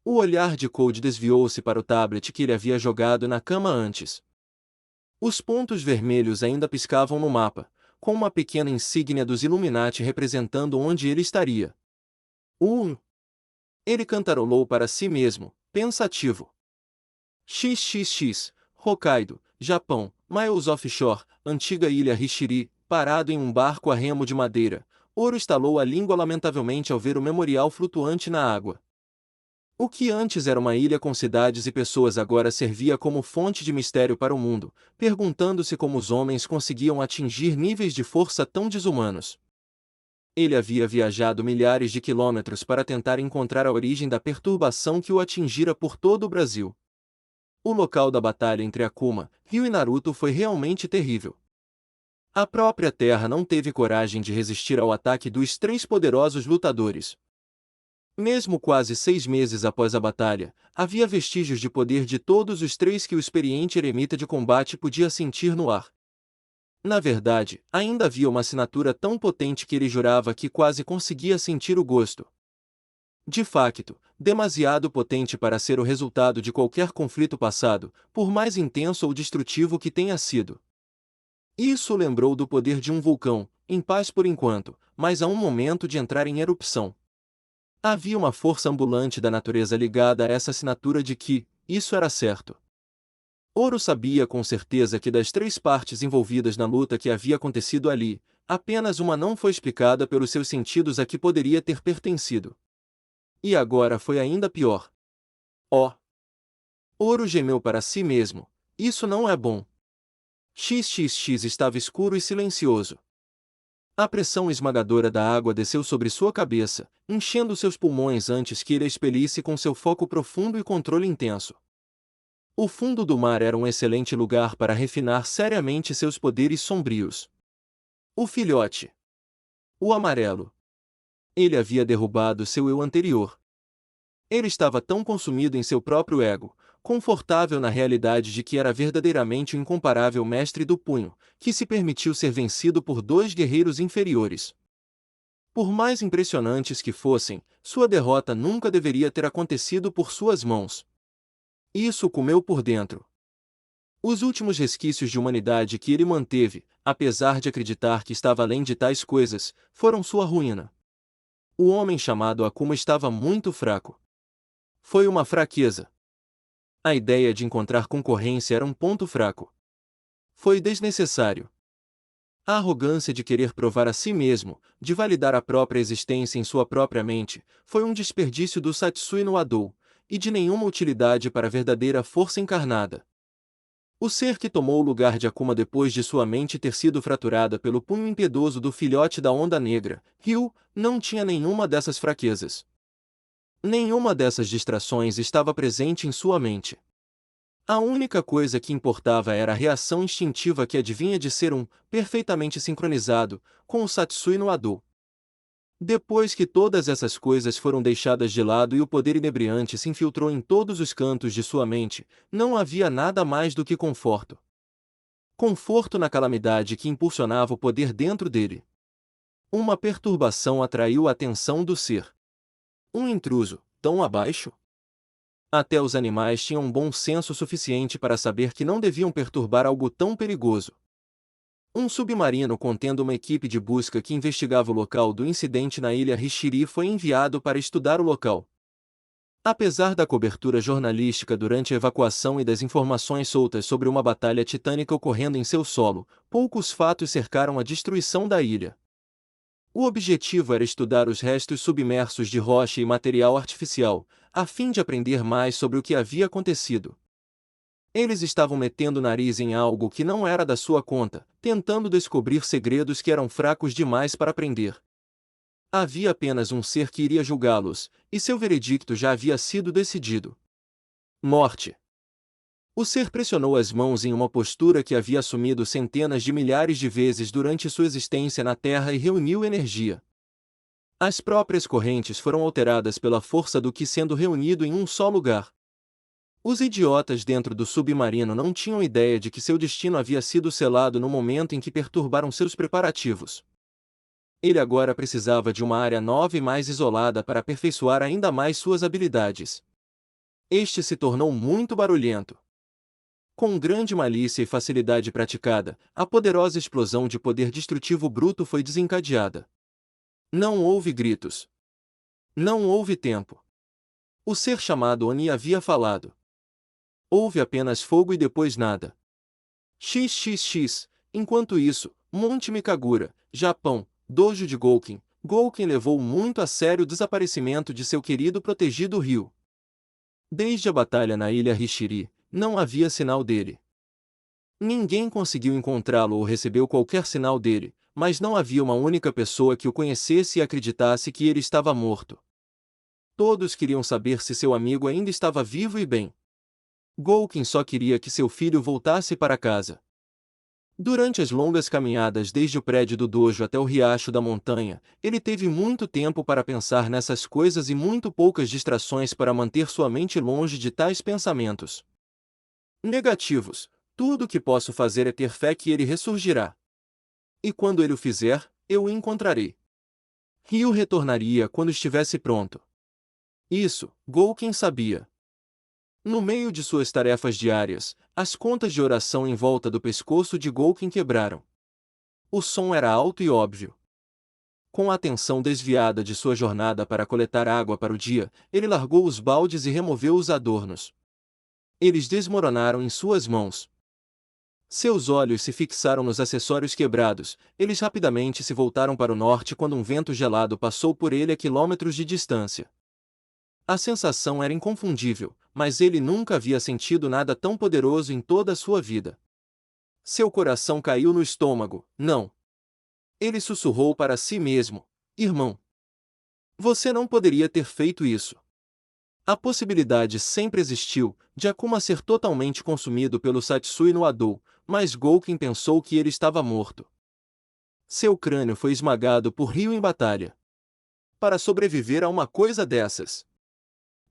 O olhar de Code desviou-se para o tablet que ele havia jogado na cama antes. Os pontos vermelhos ainda piscavam no mapa, com uma pequena insígnia dos Illuminati representando onde ele estaria. Ele cantarolou para si mesmo, pensativo. XXX, Hokkaido, Japão, Miles Offshore, antiga ilha Hishiri, parado em um barco a remo de madeira. Oro estalou a língua lamentavelmente ao ver o memorial flutuante na água. O que antes era uma ilha com cidades e pessoas agora servia como fonte de mistério para o mundo, perguntando-se como os homens conseguiam atingir níveis de força tão desumanos. Ele havia viajado milhares de quilômetros para tentar encontrar a origem da perturbação que o atingira por todo o Brasil. O local da batalha entre Akuma, Ryu e Naruto foi realmente terrível. A própria Terra não teve coragem de resistir ao ataque dos três poderosos lutadores. Mesmo quase 6 meses após a batalha, havia vestígios de poder de todos os três que o experiente eremita de combate podia sentir no ar. Na verdade, ainda havia uma assinatura tão potente que ele jurava que quase conseguia sentir o gosto. De facto, demasiado potente para ser o resultado de qualquer conflito passado, por mais intenso ou destrutivo que tenha sido. Isso lembrou do poder de um vulcão, em paz por enquanto, mas a um momento de entrar em erupção. Havia uma força ambulante da natureza ligada a essa assinatura de que, isso era certo. Oro sabia com certeza que das três partes envolvidas na luta que havia acontecido ali, apenas uma não foi explicada pelos seus sentidos a que poderia ter pertencido. E agora foi ainda pior. Oh! Oro gemeu para si mesmo. Isso não é bom. XXX estava escuro e silencioso. A pressão esmagadora da água desceu sobre sua cabeça, enchendo seus pulmões antes que ele a expelisse com seu foco profundo e controle intenso. O fundo do mar era um excelente lugar para refinar seriamente seus poderes sombrios. O filhote. O amarelo. Ele havia derrubado seu eu anterior. Ele estava tão consumido em seu próprio ego, confortável na realidade de que era verdadeiramente o incomparável mestre do punho, que se permitiu ser vencido por dois guerreiros inferiores. Por mais impressionantes que fossem, sua derrota nunca deveria ter acontecido por suas mãos. Isso o comeu por dentro. Os últimos resquícios de humanidade que ele manteve, apesar de acreditar que estava além de tais coisas, foram sua ruína. O homem chamado Akuma estava muito fraco. Foi uma fraqueza. A ideia de encontrar concorrência era um ponto fraco. Foi desnecessário. A arrogância de querer provar a si mesmo, de validar a própria existência em sua própria mente, foi um desperdício do Satsui no Adou, e de nenhuma utilidade para a verdadeira força encarnada. O ser que tomou o lugar de Akuma depois de sua mente ter sido fraturada pelo punho impiedoso do filhote da Onda Negra, Ryu, não tinha nenhuma dessas fraquezas. Nenhuma dessas distrações estava presente em sua mente. A única coisa que importava era a reação instintiva que adivinha de ser perfeitamente sincronizado, com o Satsui no Adou. Depois que todas essas coisas foram deixadas de lado e o poder inebriante se infiltrou em todos os cantos de sua mente, não havia nada mais do que conforto. Conforto na calamidade que impulsionava o poder dentro dele. Uma perturbação atraiu a atenção do ser. Um intruso, tão abaixo? Até os animais tinham bom senso suficiente para saber que não deviam perturbar algo tão perigoso. Um submarino contendo uma equipe de busca que investigava o local do incidente na ilha Hishiri foi enviado para estudar o local. Apesar da cobertura jornalística durante a evacuação e das informações soltas sobre uma batalha titânica ocorrendo em seu solo, poucos fatos cercaram a destruição da ilha. O objetivo era estudar os restos submersos de rocha e material artificial, a fim de aprender mais sobre o que havia acontecido. Eles estavam metendo o nariz em algo que não era da sua conta, tentando descobrir segredos que eram fracos demais para aprender. Havia apenas um ser que iria julgá-los, e seu veredicto já havia sido decidido. Morte. O ser pressionou as mãos em uma postura que havia assumido centenas de milhares de vezes durante sua existência na Terra e reuniu energia. As próprias correntes foram alteradas pela força do que sendo reunido em um só lugar. Os idiotas dentro do submarino não tinham ideia de que seu destino havia sido selado no momento em que perturbaram seus preparativos. Ele agora precisava de uma área nova e mais isolada para aperfeiçoar ainda mais suas habilidades. Este se tornou muito barulhento. Com grande malícia e facilidade praticada, a poderosa explosão de poder destrutivo bruto foi desencadeada. Não houve gritos. Não houve tempo. O ser chamado Oni havia falado. Houve apenas fogo e depois nada. XXX. Enquanto isso, Monte Mikagura, Japão, Dojo de Gouken. Gouken levou muito a sério o desaparecimento de seu querido protegido Ryu. Desde a batalha na ilha Hishiri, não havia sinal dele. Ninguém conseguiu encontrá-lo ou recebeu qualquer sinal dele, mas não havia uma única pessoa que o conhecesse e acreditasse que ele estava morto. Todos queriam saber se seu amigo ainda estava vivo e bem. Gouken só queria que seu filho voltasse para casa. Durante as longas caminhadas desde o prédio do dojo até o riacho da montanha, ele teve muito tempo para pensar nessas coisas e muito poucas distrações para manter sua mente longe de tais pensamentos negativos. Tudo o que posso fazer é ter fé que ele ressurgirá. E quando ele o fizer, eu o encontrarei. Ryu retornaria quando estivesse pronto. Isso, Gouken sabia. No meio de suas tarefas diárias, as contas de oração em volta do pescoço de Gouken quebraram. O som era alto e óbvio. Com a atenção desviada de sua jornada para coletar água para o dia, ele largou os baldes e removeu os adornos. Eles desmoronaram em suas mãos. Seus olhos se fixaram nos acessórios quebrados, eles rapidamente se voltaram para o norte quando um vento gelado passou por ele a quilômetros de distância. A sensação era inconfundível, mas ele nunca havia sentido nada tão poderoso em toda a sua vida. Seu coração caiu no estômago. Não. Ele sussurrou para si mesmo: irmão, você não poderia ter feito isso. A possibilidade sempre existiu de Akuma ser totalmente consumido pelo Satsui no Adou, mas Gouken pensou que ele estava morto. Seu crânio foi esmagado por Ryu em batalha. Para sobreviver a uma coisa dessas.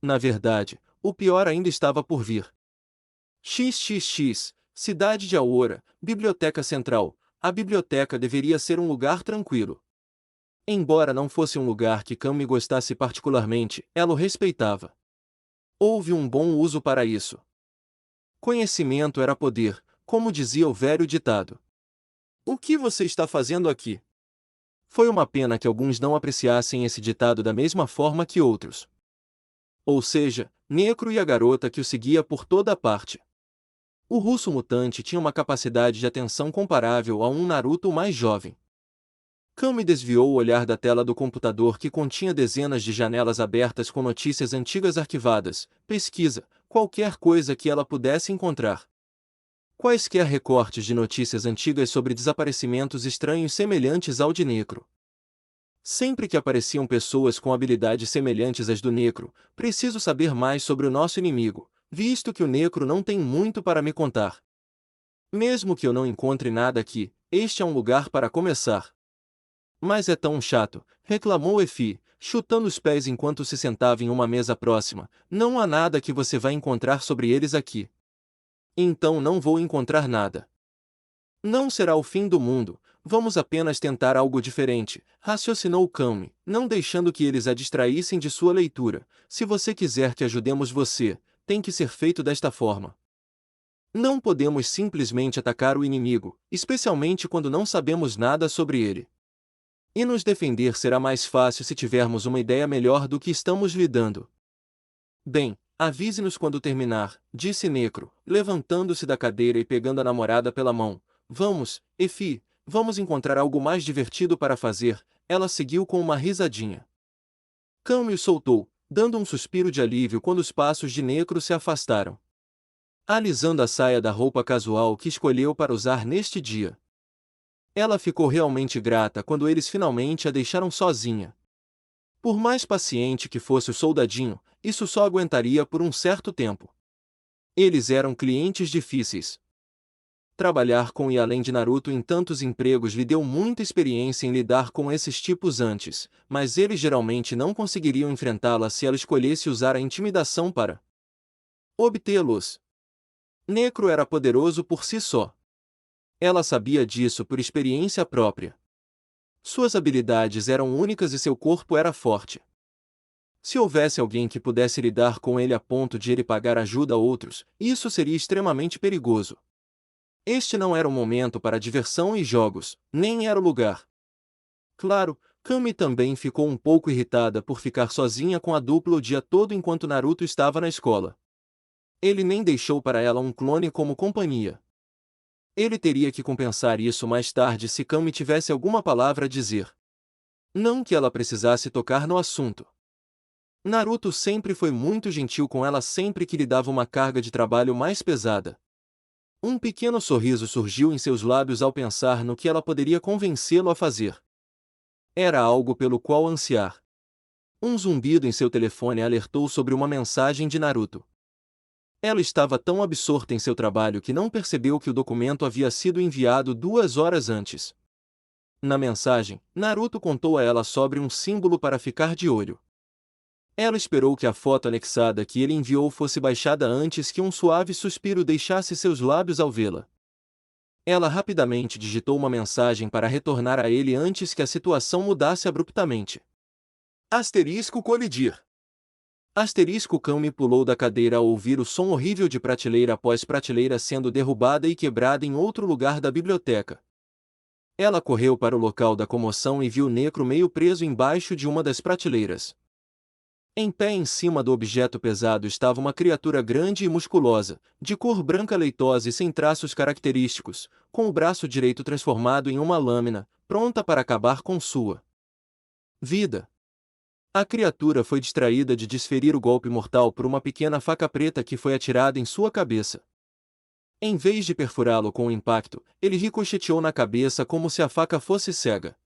Na verdade, o pior ainda estava por vir. XXX, cidade de Aora, Biblioteca Central. A biblioteca deveria ser um lugar tranquilo. Embora não fosse um lugar que Kami gostasse particularmente, ela o respeitava. Houve um bom uso para isso. Conhecimento era poder, como dizia o velho ditado. O que você está fazendo aqui? Foi uma pena que alguns não apreciassem esse ditado da mesma forma que outros. Ou seja, Necro e a garota que o seguia por toda parte. O russo mutante tinha uma capacidade de atenção comparável a um Naruto mais jovem. Kami desviou o olhar da tela do computador que continha dezenas de janelas abertas com notícias antigas arquivadas, pesquisa, qualquer coisa que ela pudesse encontrar. Quaisquer recortes de notícias antigas sobre desaparecimentos estranhos semelhantes ao de Necro. Sempre que apareciam pessoas com habilidades semelhantes às do Necro, preciso saber mais sobre o nosso inimigo, visto que o Necro não tem muito para me contar. Mesmo que eu não encontre nada aqui, este é um lugar para começar. Mas é tão chato, reclamou Efi, chutando os pés enquanto se sentava em uma mesa próxima. Não há nada que você vai encontrar sobre eles aqui. Então não vou encontrar nada. Não será o fim do mundo, vamos apenas tentar algo diferente, raciocinou Kami, não deixando que eles a distraíssem de sua leitura. Se você quiser que ajudemos você, tem que ser feito desta forma. Não podemos simplesmente atacar o inimigo, especialmente quando não sabemos nada sobre ele. E nos defender será mais fácil se tivermos uma ideia melhor do que estamos lidando. Bem, avise-nos quando terminar, disse Necro, levantando-se da cadeira e pegando a namorada pela mão. Vamos, Efi, vamos encontrar algo mais divertido para fazer. Ela seguiu com uma risadinha. Kami o soltou, dando um suspiro de alívio quando os passos de Necro se afastaram. Alisando a saia da roupa casual que escolheu para usar neste dia. Ela ficou realmente grata quando eles finalmente a deixaram sozinha. Por mais paciente que fosse o soldadinho, isso só aguentaria por um certo tempo. Eles eram clientes difíceis. Trabalhar com e além de Naruto em tantos empregos lhe deu muita experiência em lidar com esses tipos antes, mas eles geralmente não conseguiriam enfrentá-la se ela escolhesse usar a intimidação para obtê-los. Necro era poderoso por si só. Ela sabia disso por experiência própria. Suas habilidades eram únicas e seu corpo era forte. Se houvesse alguém que pudesse lidar com ele a ponto de ele pagar ajuda a outros, isso seria extremamente perigoso. Este não era o momento para diversão e jogos, nem era o lugar. Claro, Kami também ficou um pouco irritada por ficar sozinha com a dupla o dia todo enquanto Naruto estava na escola. Ele nem deixou para ela um clone como companhia. Ele teria que compensar isso mais tarde se Kami tivesse alguma palavra a dizer. Não que ela precisasse tocar no assunto. Naruto sempre foi muito gentil com ela sempre que lhe dava uma carga de trabalho mais pesada. Um pequeno sorriso surgiu em seus lábios ao pensar no que ela poderia convencê-lo a fazer. Era algo pelo qual ansiar. Um zumbido em seu telefone alertou sobre uma mensagem de Naruto. Ela estava tão absorta em seu trabalho que não percebeu que o documento havia sido enviado 2 horas antes. Na mensagem, Naruto contou a ela sobre um símbolo para ficar de olho. Ela esperou que a foto anexada que ele enviou fosse baixada antes que um suave suspiro deixasse seus lábios ao vê-la. Ela rapidamente digitou uma mensagem para retornar a ele antes que a situação mudasse abruptamente. Asterisco colidir. Asterisco Kami pulou da cadeira ao ouvir o som horrível de prateleira após prateleira sendo derrubada e quebrada em outro lugar da biblioteca. Ela correu para o local da comoção e viu Necro meio preso embaixo de uma das prateleiras. Em pé em cima do objeto pesado estava uma criatura grande e musculosa, de cor branca leitosa e sem traços característicos, com o braço direito transformado em uma lâmina, pronta para acabar com sua vida. A criatura foi distraída de desferir o golpe mortal por uma pequena faca preta que foi atirada em sua cabeça. Em vez de perfurá-lo com o impacto, ele ricocheteou na cabeça como se a faca fosse cega.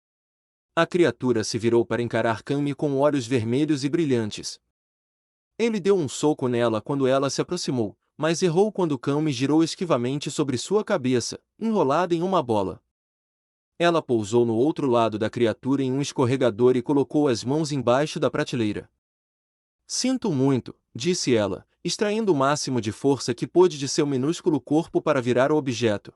A criatura se virou para encarar Kami com olhos vermelhos e brilhantes. Ele deu um soco nela quando ela se aproximou, mas errou quando Kami girou esquivamente sobre sua cabeça, enrolada em uma bola. Ela pousou no outro lado da criatura em um escorregador e colocou as mãos embaixo da prateleira. Sinto muito, disse ela, extraindo o máximo de força que pôde de seu minúsculo corpo para virar o objeto.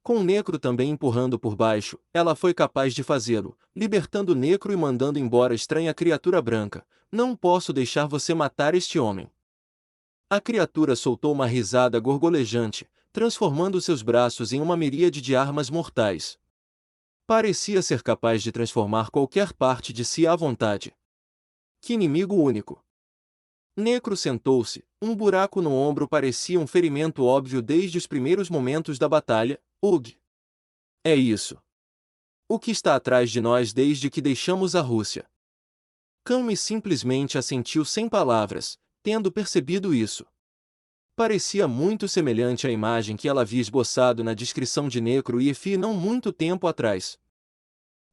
Com o Necro também empurrando por baixo, ela foi capaz de fazê-lo, libertando o Necro e mandando embora a estranha criatura branca. Não posso deixar você matar este homem. A criatura soltou uma risada gorgolejante, transformando seus braços em uma miríade de armas mortais. Parecia ser capaz de transformar qualquer parte de si à vontade. Que inimigo único! Necro sentou-se, um buraco no ombro parecia um ferimento óbvio desde os primeiros momentos da batalha. Ugh! É isso. O que está atrás de nós desde que deixamos a Rússia? Kami simplesmente assentiu sem palavras, tendo percebido isso. Parecia muito semelhante à imagem que ela havia esboçado na descrição de Necro e Efi não muito tempo atrás.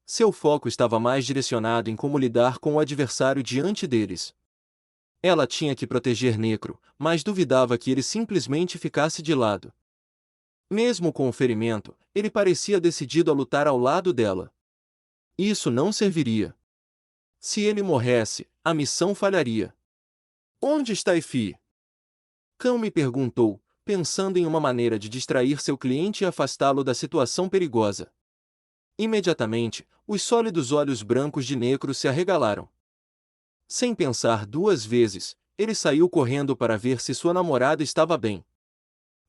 Seu foco estava mais direcionado em como lidar com o adversário diante deles. Ela tinha que proteger Necro, mas duvidava que ele simplesmente ficasse de lado. Mesmo com o ferimento, ele parecia decidido a lutar ao lado dela. Isso não serviria. Se ele morresse, a missão falharia. Onde está Efi? Kami perguntou, pensando em uma maneira de distrair seu cliente e afastá-lo da situação perigosa. Imediatamente, os sólidos olhos brancos de Necro se arregalaram. Sem pensar 2 vezes, ele saiu correndo para ver se sua namorada estava bem.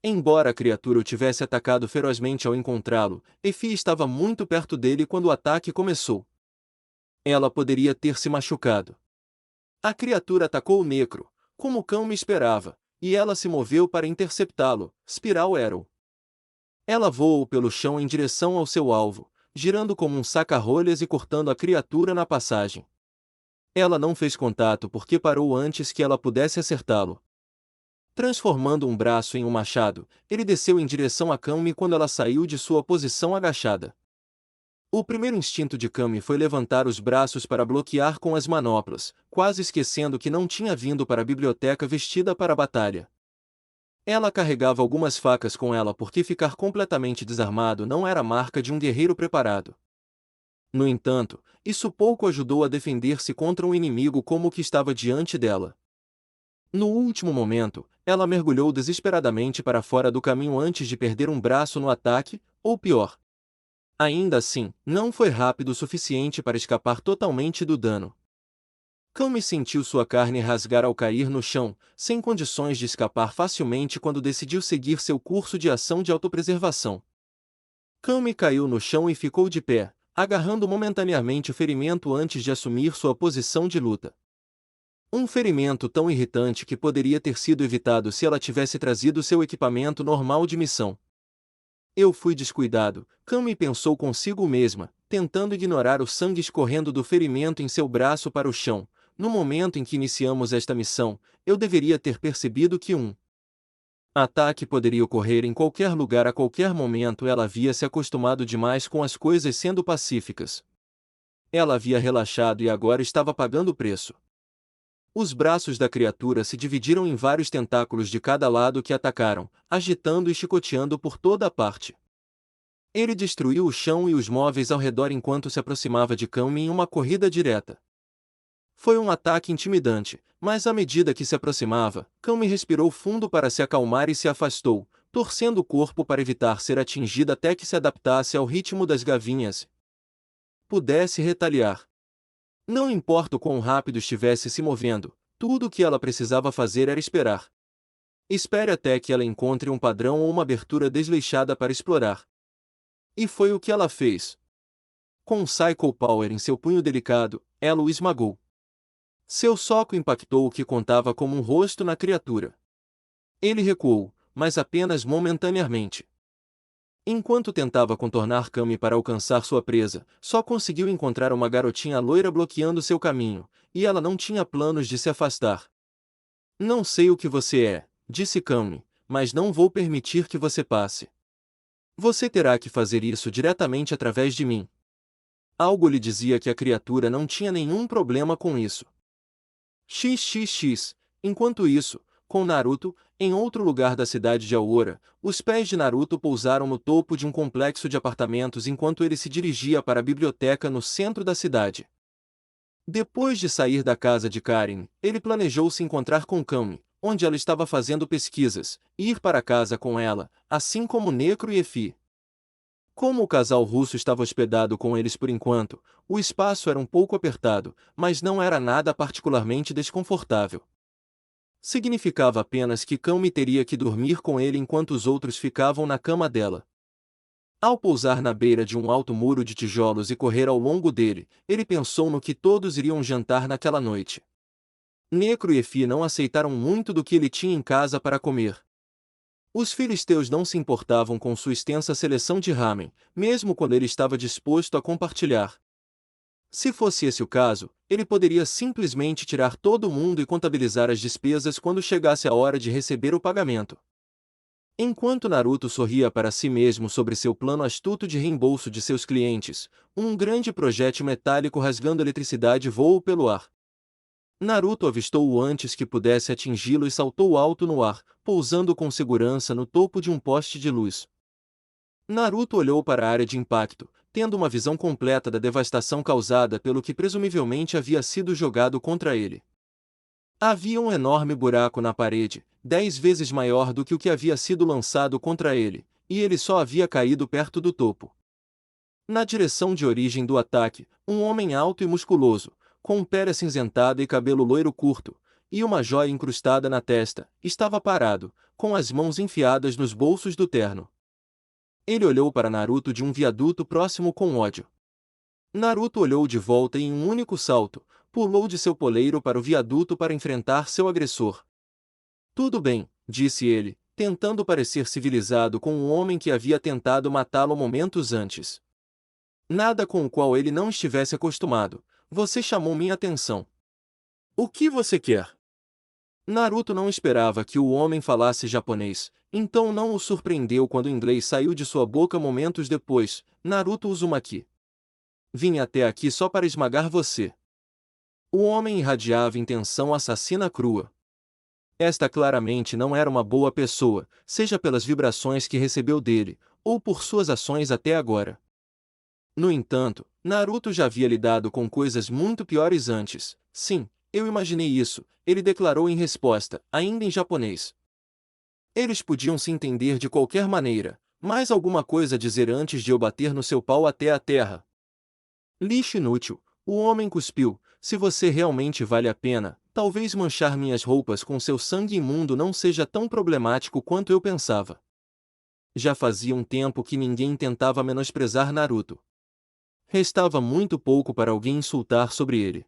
Embora a criatura o tivesse atacado ferozmente ao encontrá-lo, Efi estava muito perto dele quando o ataque começou. Ela poderia ter se machucado. A criatura atacou o Necro, como o cão me esperava, e ela se moveu para interceptá-lo. Spiral Arrow. Ela voou pelo chão em direção ao seu alvo, girando como um saca-rolhas e cortando a criatura na passagem. Ela não fez contato porque parou antes que ela pudesse acertá-lo. Transformando um braço em um machado, ele desceu em direção a Kami quando ela saiu de sua posição agachada. O primeiro instinto de Kami foi levantar os braços para bloquear com as manoplas, quase esquecendo que não tinha vindo para a biblioteca vestida para a batalha. Ela carregava algumas facas com ela porque ficar completamente desarmado não era marca de um guerreiro preparado. No entanto, isso pouco ajudou a defender-se contra um inimigo como o que estava diante dela. No último momento, ela mergulhou desesperadamente para fora do caminho antes de perder um braço no ataque, ou pior. Ainda assim, não foi rápido o suficiente para escapar totalmente do dano. Kami sentiu sua carne rasgar ao cair no chão, sem condições de escapar facilmente quando decidiu seguir seu curso de ação de autopreservação. Kami caiu no chão e ficou de pé, agarrando momentaneamente o ferimento antes de assumir sua posição de luta. Um ferimento tão irritante que poderia ter sido evitado se ela tivesse trazido seu equipamento normal de missão. Eu fui descuidado, Kami pensou consigo mesma, tentando ignorar o sangue escorrendo do ferimento em seu braço para o chão. No momento em que iniciamos esta missão, eu deveria ter percebido que um ataque poderia ocorrer em qualquer lugar a qualquer momento. Ela havia se acostumado demais com as coisas sendo pacíficas. Ela havia relaxado e agora estava pagando o preço. Os braços da criatura se dividiram em vários tentáculos de cada lado que atacaram, agitando e chicoteando por toda a parte. Ele destruiu o chão e os móveis ao redor enquanto se aproximava de Kami em uma corrida direta. Foi um ataque intimidante, mas à medida que se aproximava, Kami respirou fundo para se acalmar e se afastou, torcendo o corpo para evitar ser atingida até que se adaptasse ao ritmo das gavinhas. Pudesse retaliar. Não importa o quão rápido estivesse se movendo, tudo o que ela precisava fazer era esperar. Espere até que ela encontre um padrão ou uma abertura desleixada para explorar. E foi o que ela fez. Com um Psycho Power em seu punho delicado, ela o esmagou. Seu soco impactou o que contava como um rosto na criatura. Ele recuou, mas apenas momentaneamente. Enquanto tentava contornar Kami para alcançar sua presa, só conseguiu encontrar uma garotinha loira bloqueando seu caminho, e ela não tinha planos de se afastar. Não sei o que você é, disse Kami, mas não vou permitir que você passe. Você terá que fazer isso diretamente através de mim. Algo lhe dizia que a criatura não tinha nenhum problema com isso. XXX. Enquanto isso, com Naruto, em outro lugar da cidade de Aora, os pés de Naruto pousaram no topo de um complexo de apartamentos enquanto ele se dirigia para a biblioteca no centro da cidade. Depois de sair da casa de Karen, ele planejou se encontrar com Kami, onde ela estava fazendo pesquisas, e ir para casa com ela, assim como Necro e Efi. Como o casal russo estava hospedado com eles por enquanto, o espaço era um pouco apertado, mas não era nada particularmente desconfortável. Significava apenas que Kami teria que dormir com ele enquanto os outros ficavam na cama dela. Ao pousar na beira de um alto muro de tijolos e correr ao longo dele, ele pensou no que todos iriam jantar naquela noite. Necro e Efi não aceitaram muito do que ele tinha em casa para comer. Os filisteus não se importavam com sua extensa seleção de ramen, mesmo quando ele estava disposto a compartilhar. Se fosse esse o caso, ele poderia simplesmente tirar todo mundo e contabilizar as despesas quando chegasse a hora de receber o pagamento. Enquanto Naruto sorria para si mesmo sobre seu plano astuto de reembolso de seus clientes, um grande projétil metálico rasgando eletricidade voou pelo ar. Naruto avistou-o antes que pudesse atingi-lo e saltou alto no ar, pousando com segurança no topo de um poste de luz. Naruto olhou para a área de impacto, tendo uma visão completa da devastação causada pelo que presumivelmente havia sido jogado contra ele. Havia um enorme buraco na parede, 10 vezes maior do que o que havia sido lançado contra ele, e ele só havia caído perto do topo. Na direção de origem do ataque, um homem alto e musculoso, com pele acinzentada e cabelo loiro curto, e uma joia incrustada na testa, estava parado, com as mãos enfiadas nos bolsos do terno. Ele olhou para Naruto de um viaduto próximo com ódio. Naruto olhou de volta e em um único salto, pulou de seu poleiro para o viaduto para enfrentar seu agressor. Tudo bem, disse ele, tentando parecer civilizado com um homem que havia tentado matá-lo momentos antes. Nada com o qual ele não estivesse acostumado. Você chamou minha atenção. O que você quer? Naruto não esperava que o homem falasse japonês, então não o surpreendeu quando o inglês saiu de sua boca momentos depois. Naruto Uzumaki. Vim até aqui só para esmagar você. O homem irradiava intenção assassina crua. Esta claramente não era uma boa pessoa, seja pelas vibrações que recebeu dele, ou por suas ações até agora. No entanto, Naruto já havia lidado com coisas muito piores antes. Sim, eu imaginei isso, ele declarou em resposta, ainda em japonês. Eles podiam se entender de qualquer maneira, mas alguma coisa a dizer antes de eu bater no seu pau até a terra. Lixo inútil, o homem cuspiu, se você realmente vale a pena, talvez manchar minhas roupas com seu sangue imundo não seja tão problemático quanto eu pensava. Já fazia um tempo que ninguém tentava menosprezar Naruto. Restava muito pouco para alguém insultar sobre ele.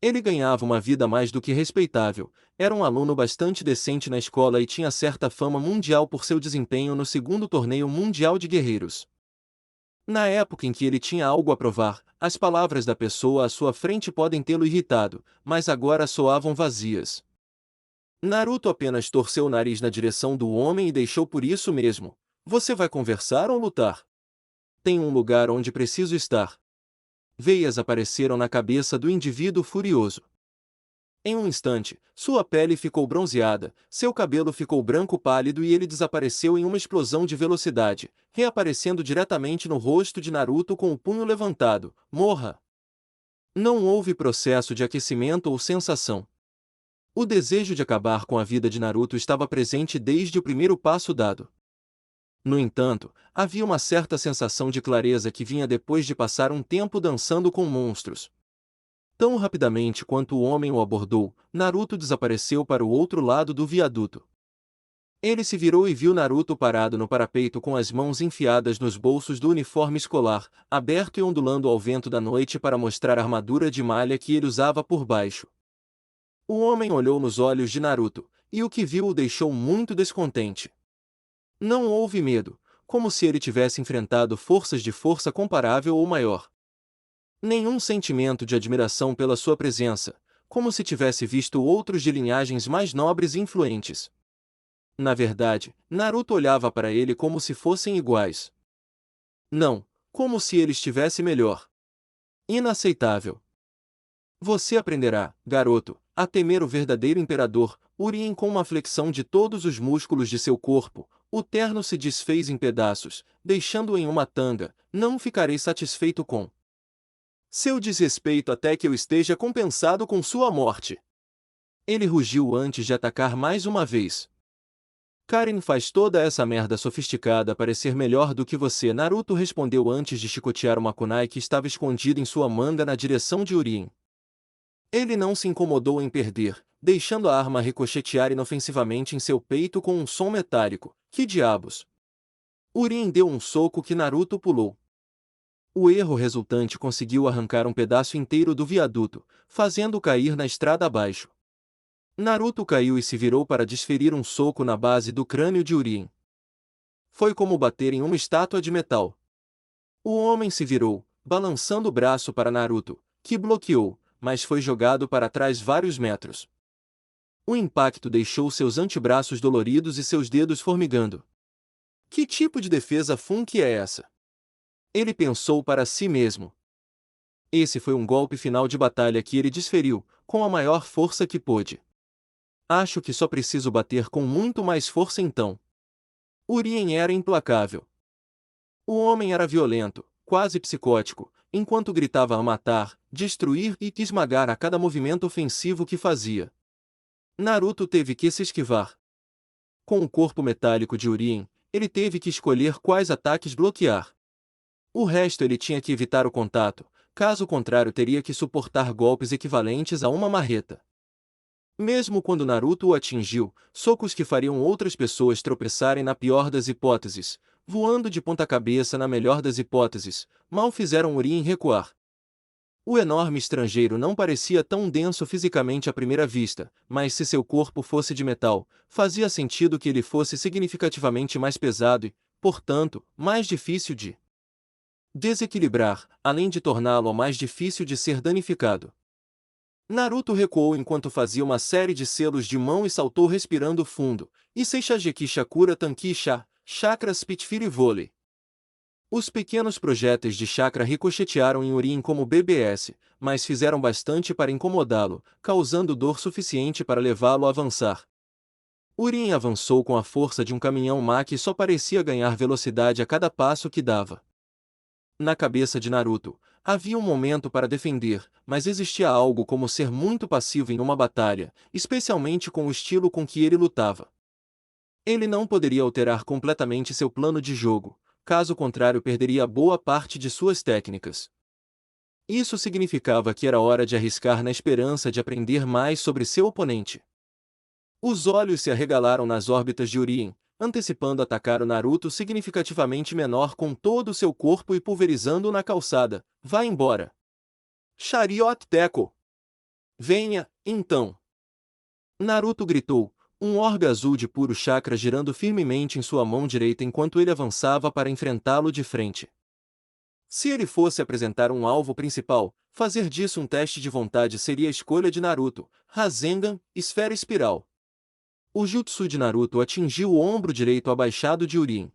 Ele ganhava uma vida mais do que respeitável, era um aluno bastante decente na escola e tinha certa fama mundial por seu desempenho no segundo torneio mundial de guerreiros. Na época em que ele tinha algo a provar, as palavras da pessoa à sua frente podem tê-lo irritado, mas agora soavam vazias. Naruto apenas torceu o nariz na direção do homem e deixou por isso mesmo. Você vai conversar ou lutar? Tem um lugar onde preciso estar. Veias apareceram na cabeça do indivíduo furioso. Em um instante, sua pele ficou bronzeada, seu cabelo ficou branco pálido e ele desapareceu em uma explosão de velocidade, reaparecendo diretamente no rosto de Naruto com o punho levantado. Morra! Não houve processo de aquecimento ou sensação. O desejo de acabar com a vida de Naruto estava presente desde o primeiro passo dado. No entanto, havia uma certa sensação de clareza que vinha depois de passar um tempo dançando com monstros. Tão rapidamente quanto o homem o abordou, Naruto desapareceu para o outro lado do viaduto. Ele se virou e viu Naruto parado no parapeito com as mãos enfiadas nos bolsos do uniforme escolar, aberto e ondulando ao vento da noite para mostrar a armadura de malha que ele usava por baixo. O homem olhou nos olhos de Naruto, e o que viu o deixou muito descontente. Não houve medo, como se ele tivesse enfrentado forças de força comparável ou maior. Nenhum sentimento de admiração pela sua presença, como se tivesse visto outros de linhagens mais nobres e influentes. Na verdade, Naruto olhava para ele como se fossem iguais. Não, como se ele estivesse melhor. Inaceitável. Você aprenderá, garoto, a temer o verdadeiro imperador. Urien, com uma flexão de todos os músculos de seu corpo, o terno se desfez em pedaços, deixando-o em uma tanga. Não ficarei satisfeito com seu desrespeito até que eu esteja compensado com sua morte. Ele rugiu antes de atacar mais uma vez. Karen faz toda essa merda sofisticada parecer melhor do que você, Naruto respondeu antes de chicotear uma kunai que estava escondida em sua manga na direção de Urien. Ele não se incomodou em perder, deixando a arma ricochetear inofensivamente em seu peito com um som metálico. Que diabos? Urien deu um soco que Naruto pulou. O erro resultante conseguiu arrancar um pedaço inteiro do viaduto, fazendo-o cair na estrada abaixo. Naruto caiu e se virou para desferir um soco na base do crânio de Urien. Foi como bater em uma estátua de metal. O homem se virou, balançando o braço para Naruto, que bloqueou, mas foi jogado para trás vários metros. O impacto deixou seus antebraços doloridos e seus dedos formigando. Que tipo de defesa funk é essa? Ele pensou para si mesmo. Esse foi um golpe final de batalha que ele desferiu, com a maior força que pôde. Acho que só preciso bater com muito mais força então. Urien era implacável. O homem era violento, quase psicótico, enquanto gritava a matar, destruir e esmagar a cada movimento ofensivo que fazia. Naruto teve que se esquivar. Com o corpo metálico de Urien, ele teve que escolher quais ataques bloquear. O resto ele tinha que evitar o contato, caso contrário teria que suportar golpes equivalentes a uma marreta. Mesmo quando Naruto o atingiu, socos que fariam outras pessoas tropeçarem na pior das hipóteses, voando de ponta-cabeça na melhor das hipóteses, mal fizeram Urien recuar. O enorme estrangeiro não parecia tão denso fisicamente à primeira vista, mas se seu corpo fosse de metal, fazia sentido que ele fosse significativamente mais pesado e, portanto, mais difícil de desequilibrar, além de torná-lo mais difícil de ser danificado. Naruto recuou enquanto fazia uma série de selos de mão e saltou respirando fundo. Issei Shageki Shakura Tanki Sha, Chakra Spitfire Volley. Os pequenos projéteis de chakra ricochetearam em Urim como BBS, mas fizeram bastante para incomodá-lo, causando dor suficiente para levá-lo a avançar. Urim avançou com a força de um caminhão Mach e só parecia ganhar velocidade a cada passo que dava. Na cabeça de Naruto, havia um momento para defender, mas existia algo como ser muito passivo em uma batalha, especialmente com o estilo com que ele lutava. Ele não poderia alterar completamente seu plano de jogo, caso contrário perderia boa parte de suas técnicas. Isso significava que era hora de arriscar na esperança de aprender mais sobre seu oponente. Os olhos se arregalaram nas órbitas de Urien, antecipando atacar o Naruto significativamente menor com todo o seu corpo e pulverizando-o na calçada. Vá embora! Chariot Teco! Venha, então! Naruto gritou, um orbe azul de puro chakra girando firmemente em sua mão direita enquanto ele avançava para enfrentá-lo de frente. Se ele fosse apresentar um alvo principal, fazer disso um teste de vontade seria a escolha de Naruto, Rasengan, Esfera Espiral. O jutsu de Naruto atingiu o ombro direito abaixado de Urin.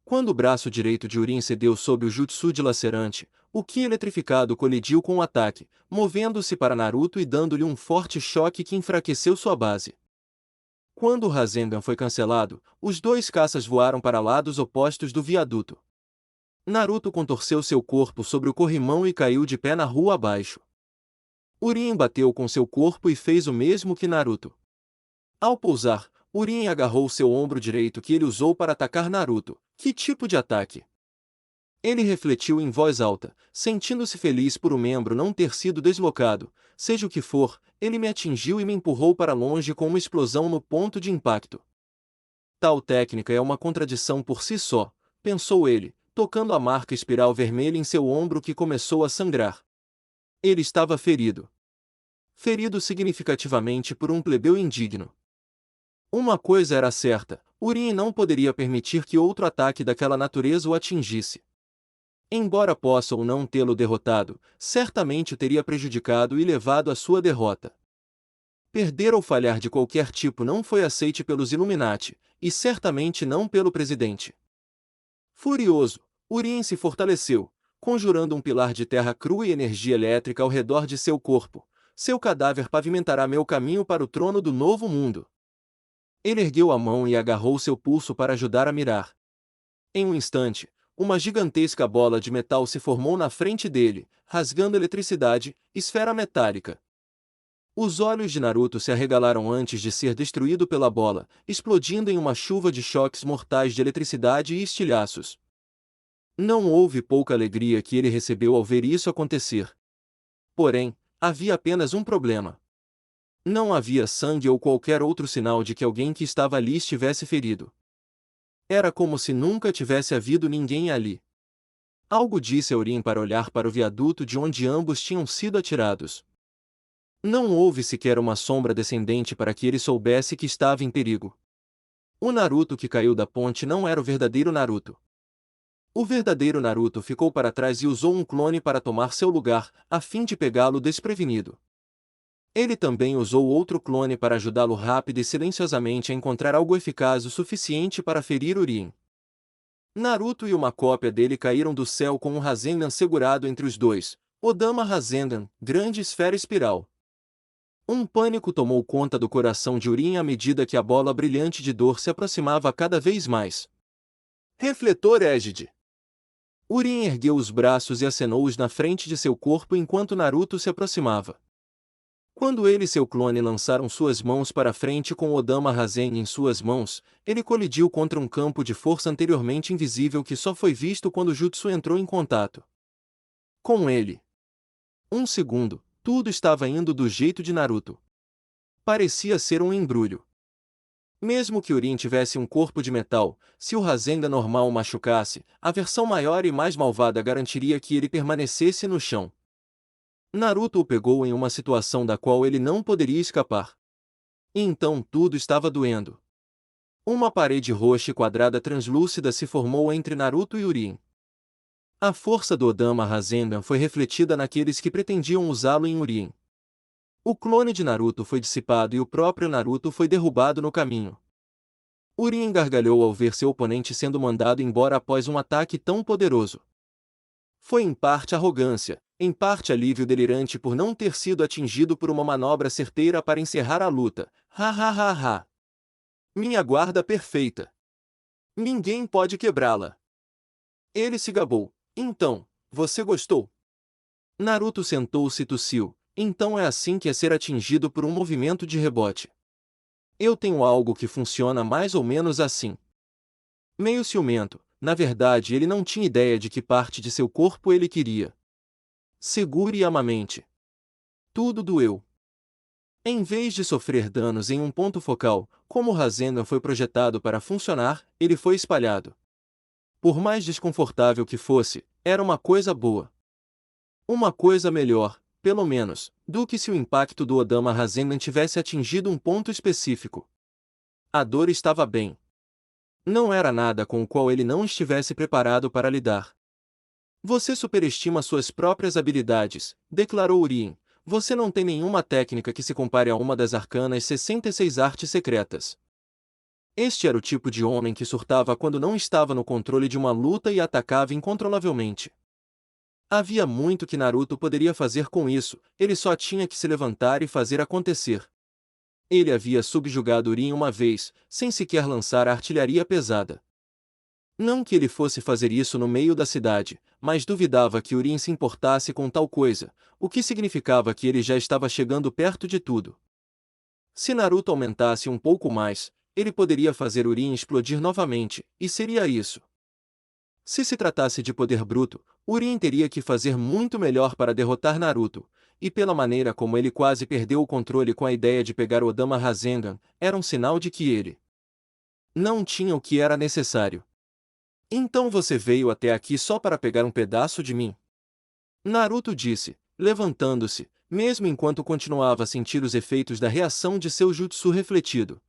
Quando o braço direito de Urin cedeu sob o jutsu dilacerante, o Ki eletrificado colidiu com o ataque, movendo-se para Naruto e dando-lhe um forte choque que enfraqueceu sua base. Quando o Rasengan foi cancelado, os dois caças voaram para lados opostos do viaduto. Naruto contorceu seu corpo sobre o corrimão e caiu de pé na rua abaixo. Urin bateu com seu corpo e fez o mesmo que Naruto. Ao pousar, Urin agarrou seu ombro direito que ele usou para atacar Naruto. Que tipo de ataque? Ele refletiu em voz alta, sentindo-se feliz por o membro não ter sido deslocado. Seja o que for, ele me atingiu e me empurrou para longe com uma explosão no ponto de impacto. Tal técnica é uma contradição por si só, pensou ele, tocando a marca espiral vermelha em seu ombro que começou a sangrar. Ele estava ferido. Ferido significativamente por um plebeu indigno. Uma coisa era certa, Urin não poderia permitir que outro ataque daquela natureza o atingisse. Embora possa ou não tê-lo derrotado, certamente o teria prejudicado e levado à sua derrota. Perder ou falhar de qualquer tipo não foi aceite pelos Illuminati, e certamente não pelo presidente. Furioso, Urin se fortaleceu, conjurando um pilar de terra crua e energia elétrica ao redor de seu corpo. Seu cadáver pavimentará meu caminho para o trono do novo mundo. Ele ergueu a mão e agarrou seu pulso para ajudar a mirar. Em um instante, uma gigantesca bola de metal se formou na frente dele, rasgando eletricidade, esfera metálica. Os olhos de Naruto se arregalaram antes de ser destruído pela bola, explodindo em uma chuva de choques mortais de eletricidade e estilhaços. Não houve pouca alegria que ele recebeu ao ver isso acontecer. Porém, havia apenas um problema. Não havia sangue ou qualquer outro sinal de que alguém que estava ali estivesse ferido. Era como se nunca tivesse havido ninguém ali. Algo disse a Urin para olhar para o viaduto de onde ambos tinham sido atirados. Não houve sequer uma sombra descendente para que ele soubesse que estava em perigo. O Naruto que caiu da ponte não era o verdadeiro Naruto. O verdadeiro Naruto ficou para trás e usou um clone para tomar seu lugar, a fim de pegá-lo desprevenido. Ele também usou outro clone para ajudá-lo rápida e silenciosamente a encontrar algo eficaz o suficiente para ferir Urin. Naruto e uma cópia dele caíram do céu com um Rasengan segurado entre os dois, Odama Rasengan, grande esfera espiral. Um pânico tomou conta do coração de Urin à medida que a bola brilhante de dor se aproximava cada vez mais. Refletor Égide. Urin ergueu os braços e acenou-os na frente de seu corpo enquanto Naruto se aproximava. Quando ele e seu clone lançaram suas mãos para frente com Odama Rasengan em suas mãos, ele colidiu contra um campo de força anteriormente invisível que só foi visto quando o Jutsu entrou em contato com ele. Um segundo, tudo estava indo do jeito de Naruto. Parecia ser um embrulho. Mesmo que Urin tivesse um corpo de metal, se o Rasengan normal o machucasse, a versão maior e mais malvada garantiria que ele permanecesse no chão. Naruto o pegou em uma situação da qual ele não poderia escapar. E então tudo estava doendo. Uma parede roxa e quadrada translúcida se formou entre Naruto e Urin. A força do Odama Rasengan foi refletida naqueles que pretendiam usá-lo em Urin. O clone de Naruto foi dissipado e o próprio Naruto foi derrubado no caminho. Urin gargalhou ao ver seu oponente sendo mandado embora após um ataque tão poderoso. Foi em parte arrogância, em parte alívio delirante por não ter sido atingido por uma manobra certeira para encerrar a luta. Ha ha ha ha! Minha guarda perfeita! Ninguém pode quebrá-la! Ele se gabou. Então, você gostou? Naruto sentou-se e tossiu. Então é assim que é ser atingido por um movimento de rebote. Eu tenho algo que funciona mais ou menos assim. Meio ciumento, na verdade ele não tinha ideia de que parte de seu corpo ele queria. Segure amamente. Tudo doeu. Em vez de sofrer danos em um ponto focal, como o Rasengan foi projetado para funcionar, ele foi espalhado. Por mais desconfortável que fosse, era uma coisa boa. Uma coisa melhor, pelo menos, do que se o impacto do Odama Rasengan tivesse atingido um ponto específico. A dor estava bem. Não era nada com o qual ele não estivesse preparado para lidar. Você superestima suas próprias habilidades, declarou Urien. Você não tem nenhuma técnica que se compare a uma das arcanas 66 artes secretas. Este era o tipo de homem que surtava quando não estava no controle de uma luta e atacava incontrolavelmente. Havia muito que Naruto poderia fazer com isso, ele só tinha que se levantar e fazer acontecer. Ele havia subjugado Urin uma vez, sem sequer lançar a artilharia pesada. Não que ele fosse fazer isso no meio da cidade, mas duvidava que Urin se importasse com tal coisa, o que significava que ele já estava chegando perto de tudo. Se Naruto aumentasse um pouco mais, ele poderia fazer Urin explodir novamente, e seria isso. Se tratasse de poder bruto, Urin teria que fazer muito melhor para derrotar Naruto, e pela maneira como ele quase perdeu o controle com a ideia de pegar o Odama Rasengan, era um sinal de que ele não tinha o que era necessário. Então você veio até aqui só para pegar um pedaço de mim? Naruto disse, levantando-se, mesmo enquanto continuava a sentir os efeitos da reação de seu jutsu refletido.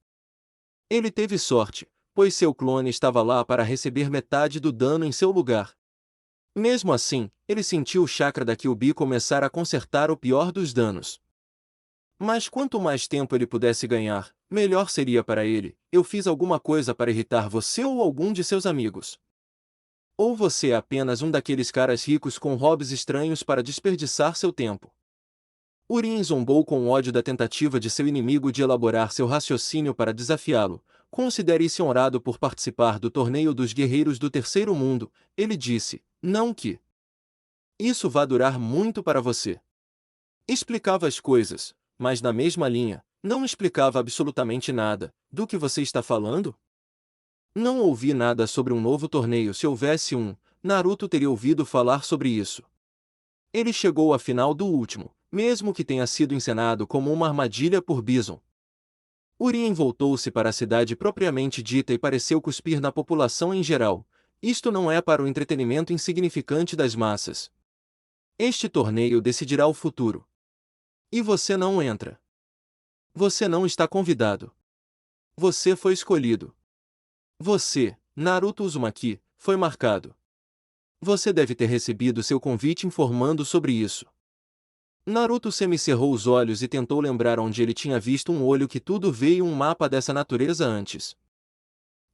Ele teve sorte, pois seu clone estava lá para receber metade do dano em seu lugar. Mesmo assim, ele sentiu o chakra da Kyuubi começar a consertar o pior dos danos. Mas quanto mais tempo ele pudesse ganhar, melhor seria para ele. Eu fiz alguma coisa para irritar você ou algum de seus amigos? Ou você é apenas um daqueles caras ricos com hobbies estranhos para desperdiçar seu tempo? Urin zombou com ódio da tentativa de seu inimigo de elaborar seu raciocínio para desafiá-lo. Considere-se honrado por participar do torneio dos guerreiros do terceiro mundo, ele disse, não que isso vá durar muito para você. Explicava as coisas, mas na mesma linha, não explicava absolutamente nada. Do que você está falando? Não ouvi nada sobre um novo torneio. Se houvesse um, Naruto teria ouvido falar sobre isso. Ele chegou à final do último, mesmo que tenha sido encenado como uma armadilha por Bison. Urien voltou-se para a cidade propriamente dita e pareceu cuspir na população em geral. Isto não é para o entretenimento insignificante das massas. Este torneio decidirá o futuro. E você não entra. Você não está convidado. Você foi escolhido. Você, Naruto Uzumaki, foi marcado. Você deve ter recebido seu convite informando sobre isso. Naruto semicerrou os olhos e tentou lembrar onde ele tinha visto um olho que tudo vê e um mapa dessa natureza antes.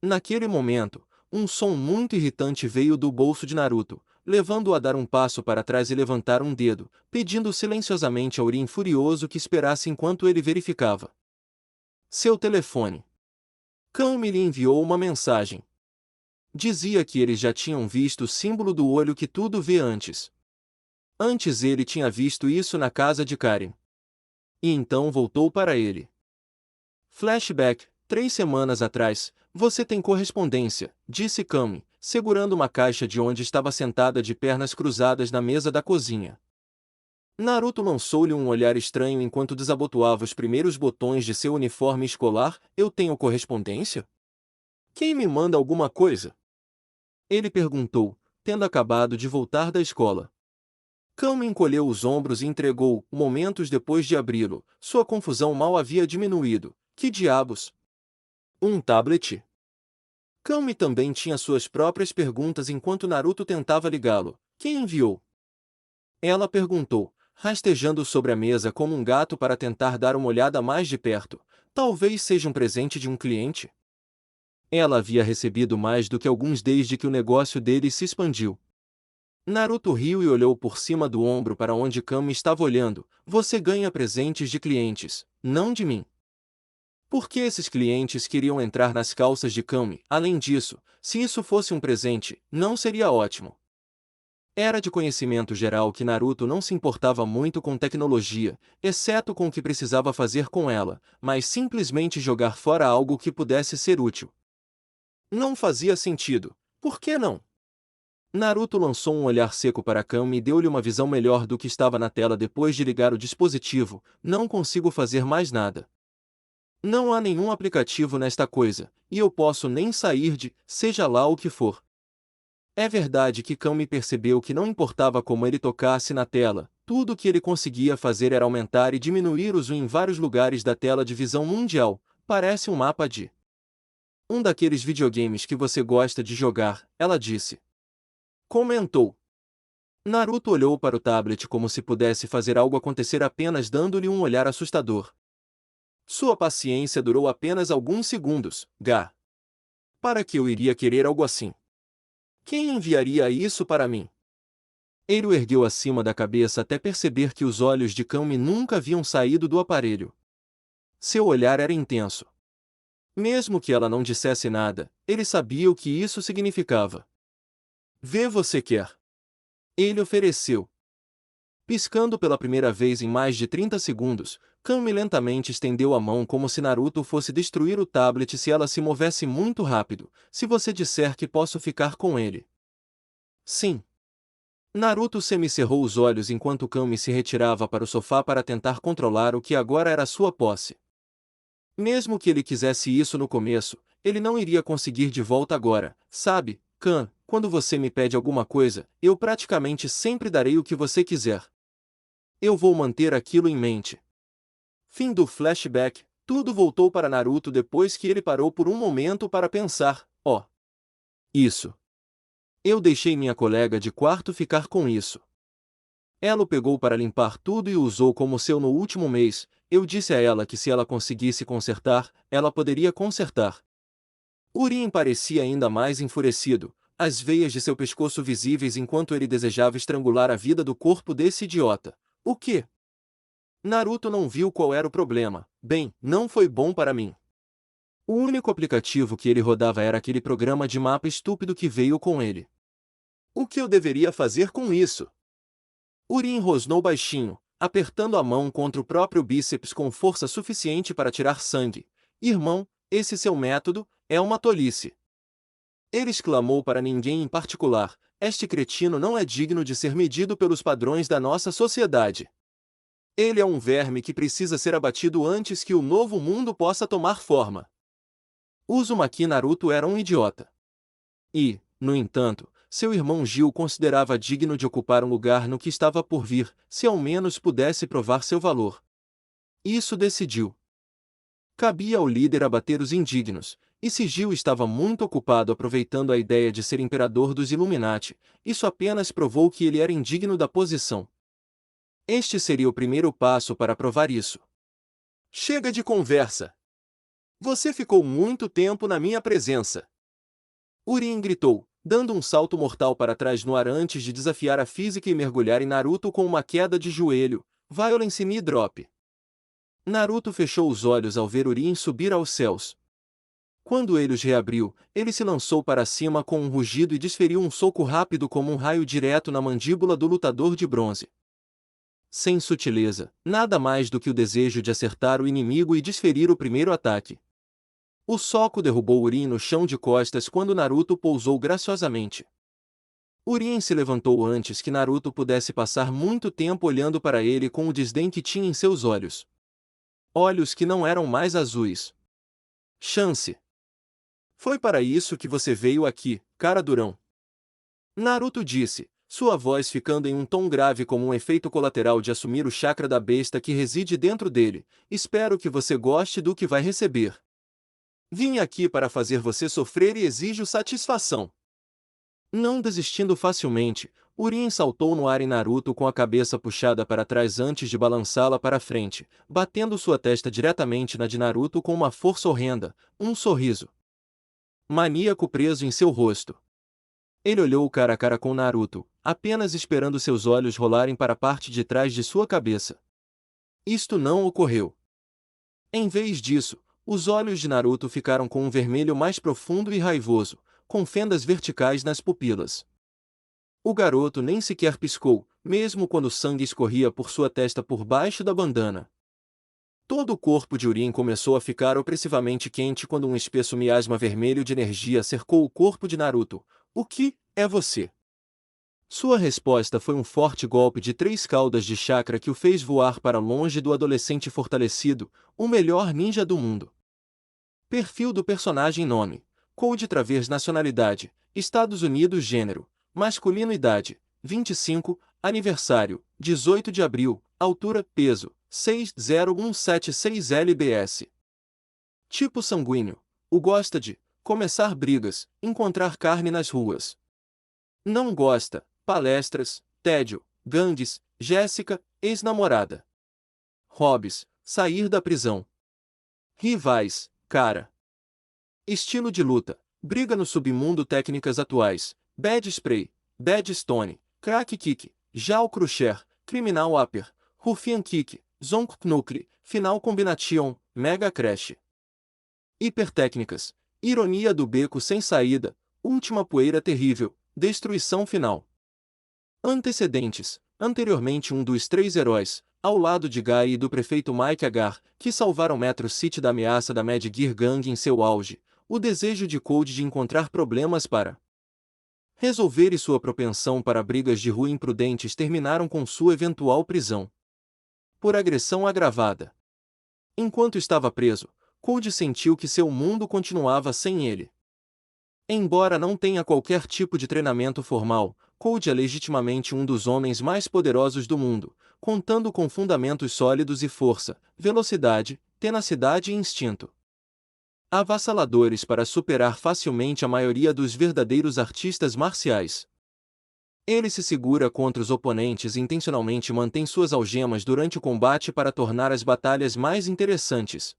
Naquele momento, um som muito irritante veio do bolso de Naruto, levando-o a dar um passo para trás e levantar um dedo, pedindo silenciosamente a Urin furioso que esperasse enquanto ele verificava seu telefone. Kami lhe enviou uma mensagem. Dizia que eles já tinham visto o símbolo do olho que tudo vê antes. Antes ele tinha visto isso na casa de Karen. E então voltou para ele. Flashback, 3 semanas atrás, você tem correspondência, disse Kami, segurando uma caixa de onde estava sentada de pernas cruzadas na mesa da cozinha. Naruto lançou-lhe um olhar estranho enquanto desabotoava os primeiros botões de seu uniforme escolar. Eu tenho correspondência? Quem me manda alguma coisa? Ele perguntou, tendo acabado de voltar da escola. Kami encolheu os ombros e entregou, momentos depois de abri-lo. Sua confusão mal havia diminuído. Que diabos? Um tablet? Kami também tinha suas próprias perguntas enquanto Naruto tentava ligá-lo. Quem enviou? Ela perguntou, rastejando sobre a mesa como um gato para tentar dar uma olhada mais de perto. Talvez seja um presente de um cliente? Ela havia recebido mais do que alguns desde que o negócio deles se expandiu. Naruto riu e olhou por cima do ombro para onde Kami estava olhando. Você ganha presentes de clientes, não de mim. Por que esses clientes queriam entrar nas calças de Kami? Além disso, se isso fosse um presente, não seria ótimo. Era de conhecimento geral que Naruto não se importava muito com tecnologia, exceto com o que precisava fazer com ela, mas simplesmente jogar fora algo que pudesse ser útil. Não fazia sentido. Por que não? Naruto lançou um olhar seco para Kami e deu-lhe uma visão melhor do que estava na tela depois de ligar o dispositivo. Não consigo fazer mais nada. Não há nenhum aplicativo nesta coisa, e eu posso nem sair de, seja lá o que for. É verdade que Kami percebeu que não importava como ele tocasse na tela, tudo o que ele conseguia fazer era aumentar e diminuir o zoom em vários lugares da tela de visão mundial. Parece um mapa de um daqueles videogames que você gosta de jogar, ela disse. Comentou. Naruto olhou para o tablet como se pudesse fazer algo acontecer apenas dando-lhe um olhar assustador. Sua paciência durou apenas alguns segundos, Gá. Para que eu iria querer algo assim? Quem enviaria isso para mim? Ele o ergueu acima da cabeça até perceber que os olhos de Kami nunca haviam saído do aparelho. Seu olhar era intenso. Mesmo que ela não dissesse nada, ele sabia o que isso significava. Vê você quer. Ele ofereceu. Piscando pela primeira vez em mais de 30 segundos, Kami lentamente estendeu a mão como se Naruto fosse destruir o tablet se ela se movesse muito rápido. Se você disser que posso ficar com ele. Sim. Naruto semicerrou os olhos enquanto Kami se retirava para o sofá para tentar controlar o que agora era sua posse. Mesmo que ele quisesse isso no começo, ele não iria conseguir de volta agora, sabe, Kan, quando você me pede alguma coisa, eu praticamente sempre darei o que você quiser. Eu vou manter aquilo em mente. Fim do flashback, tudo voltou para Naruto depois que ele parou por um momento para pensar, isso. Eu deixei minha colega de quarto ficar com isso. Ela o pegou para limpar tudo e o usou como seu no último mês. Eu disse a ela que se ela conseguisse consertar, ela poderia consertar. Urim parecia ainda mais enfurecido, as veias de seu pescoço visíveis enquanto ele desejava estrangular a vida do corpo desse idiota. O quê? Naruto não viu qual era o problema. Bem, não foi bom para mim. O único aplicativo que ele rodava era aquele programa de mapa estúpido que veio com ele. O que eu deveria fazer com isso? Urim rosnou baixinho, apertando a mão contra o próprio bíceps com força suficiente para tirar sangue. Irmão, esse seu método é uma tolice. Ele exclamou para ninguém em particular, este cretino não é digno de ser medido pelos padrões da nossa sociedade. Ele é um verme que precisa ser abatido antes que o novo mundo possa tomar forma. Uzumaki Naruto era um idiota. E, no entanto, seu irmão Gil o considerava digno de ocupar um lugar no que estava por vir, se ao menos pudesse provar seu valor. Isso decidiu. Cabia ao líder abater os indignos, e se Gil estava muito ocupado aproveitando a ideia de ser imperador dos Illuminati, isso apenas provou que ele era indigno da posição. Este seria o primeiro passo para provar isso. Chega de conversa! Você ficou muito tempo na minha presença. Urim gritou, dando um salto mortal para trás no ar antes de desafiar a física e mergulhar em Naruto com uma queda de joelho. Violence Knee Drop. Naruto fechou os olhos ao ver Urim subir aos céus. Quando ele os reabriu, ele se lançou para cima com um rugido e desferiu um soco rápido como um raio direto na mandíbula do lutador de bronze. Sem sutileza, nada mais do que o desejo de acertar o inimigo e desferir o primeiro ataque. O soco derrubou Urim no chão de costas quando Naruto pousou graciosamente. Urim se levantou antes que Naruto pudesse passar muito tempo olhando para ele com o desdém que tinha em seus olhos. Olhos que não eram mais azuis. Chance. Foi para isso que você veio aqui, cara durão. Naruto disse, sua voz ficando em um tom grave como um efeito colateral de assumir o chakra da besta que reside dentro dele. Espero que você goste do que vai receber. Vim aqui para fazer você sofrer e exijo satisfação. Não desistindo facilmente, Urim saltou no ar em Naruto com a cabeça puxada para trás antes de balançá-la para frente, batendo sua testa diretamente na de Naruto com uma força horrenda, um sorriso maníaco preso em seu rosto. Ele olhou cara a cara com Naruto, apenas esperando seus olhos rolarem para a parte de trás de sua cabeça. Isto não ocorreu. Em vez disso, os olhos de Naruto ficaram com um vermelho mais profundo e raivoso, com fendas verticais nas pupilas. O garoto nem sequer piscou, mesmo quando o sangue escorria por sua testa por baixo da bandana. Todo o corpo de Urin começou a ficar opressivamente quente quando um espesso miasma vermelho de energia cercou o corpo de Naruto. O que é você? Sua resposta foi um forte golpe de 3 caudas de chakra que o fez voar para longe do adolescente fortalecido, o melhor ninja do mundo. Perfil do personagem: nome, Code Travers, nacionalidade, Estados Unidos, gênero, masculino, idade, 25, aniversário, 18 de abril, altura, peso, 60176 lbs. Tipo sanguíneo, o gosta de começar brigas, encontrar carne nas ruas. Não gosta, palestras, tédio, gangues, Jéssica, ex-namorada. Hobbies, sair da prisão. Rivais, cara. Estilo de luta, briga no submundo, técnicas atuais, Bad Spray, Bad Stone, Crack Kick, Jao Crusher, Criminal Upper, Ruffian Kick, Zonk Knuckle, Final Combination, Mega Crash. Hipertécnicas, Ironia do beco sem saída, Última poeira terrível, Destruição final. Antecedentes: anteriormente um dos 3 heróis, ao lado de Guy e do prefeito Mike Agar, que salvaram Metro City da ameaça da Mad Gear Gang em seu auge, o desejo de Code de encontrar problemas para resolver e sua propensão para brigas de rua imprudentes terminaram com sua eventual prisão por agressão agravada. Enquanto estava preso, Code sentiu que seu mundo continuava sem ele. Embora não tenha qualquer tipo de treinamento formal, Code é legitimamente um dos homens mais poderosos do mundo, contando com fundamentos sólidos e força, velocidade, tenacidade e instinto avassaladores para superar facilmente a maioria dos verdadeiros artistas marciais. Ele se segura contra os oponentes e intencionalmente mantém suas algemas durante o combate para tornar as batalhas mais interessantes.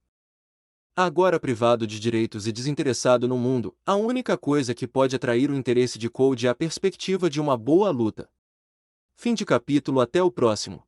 Agora privado de direitos e desinteressado no mundo, a única coisa que pode atrair o interesse de Code é a perspectiva de uma boa luta. Fim de capítulo. Até o próximo.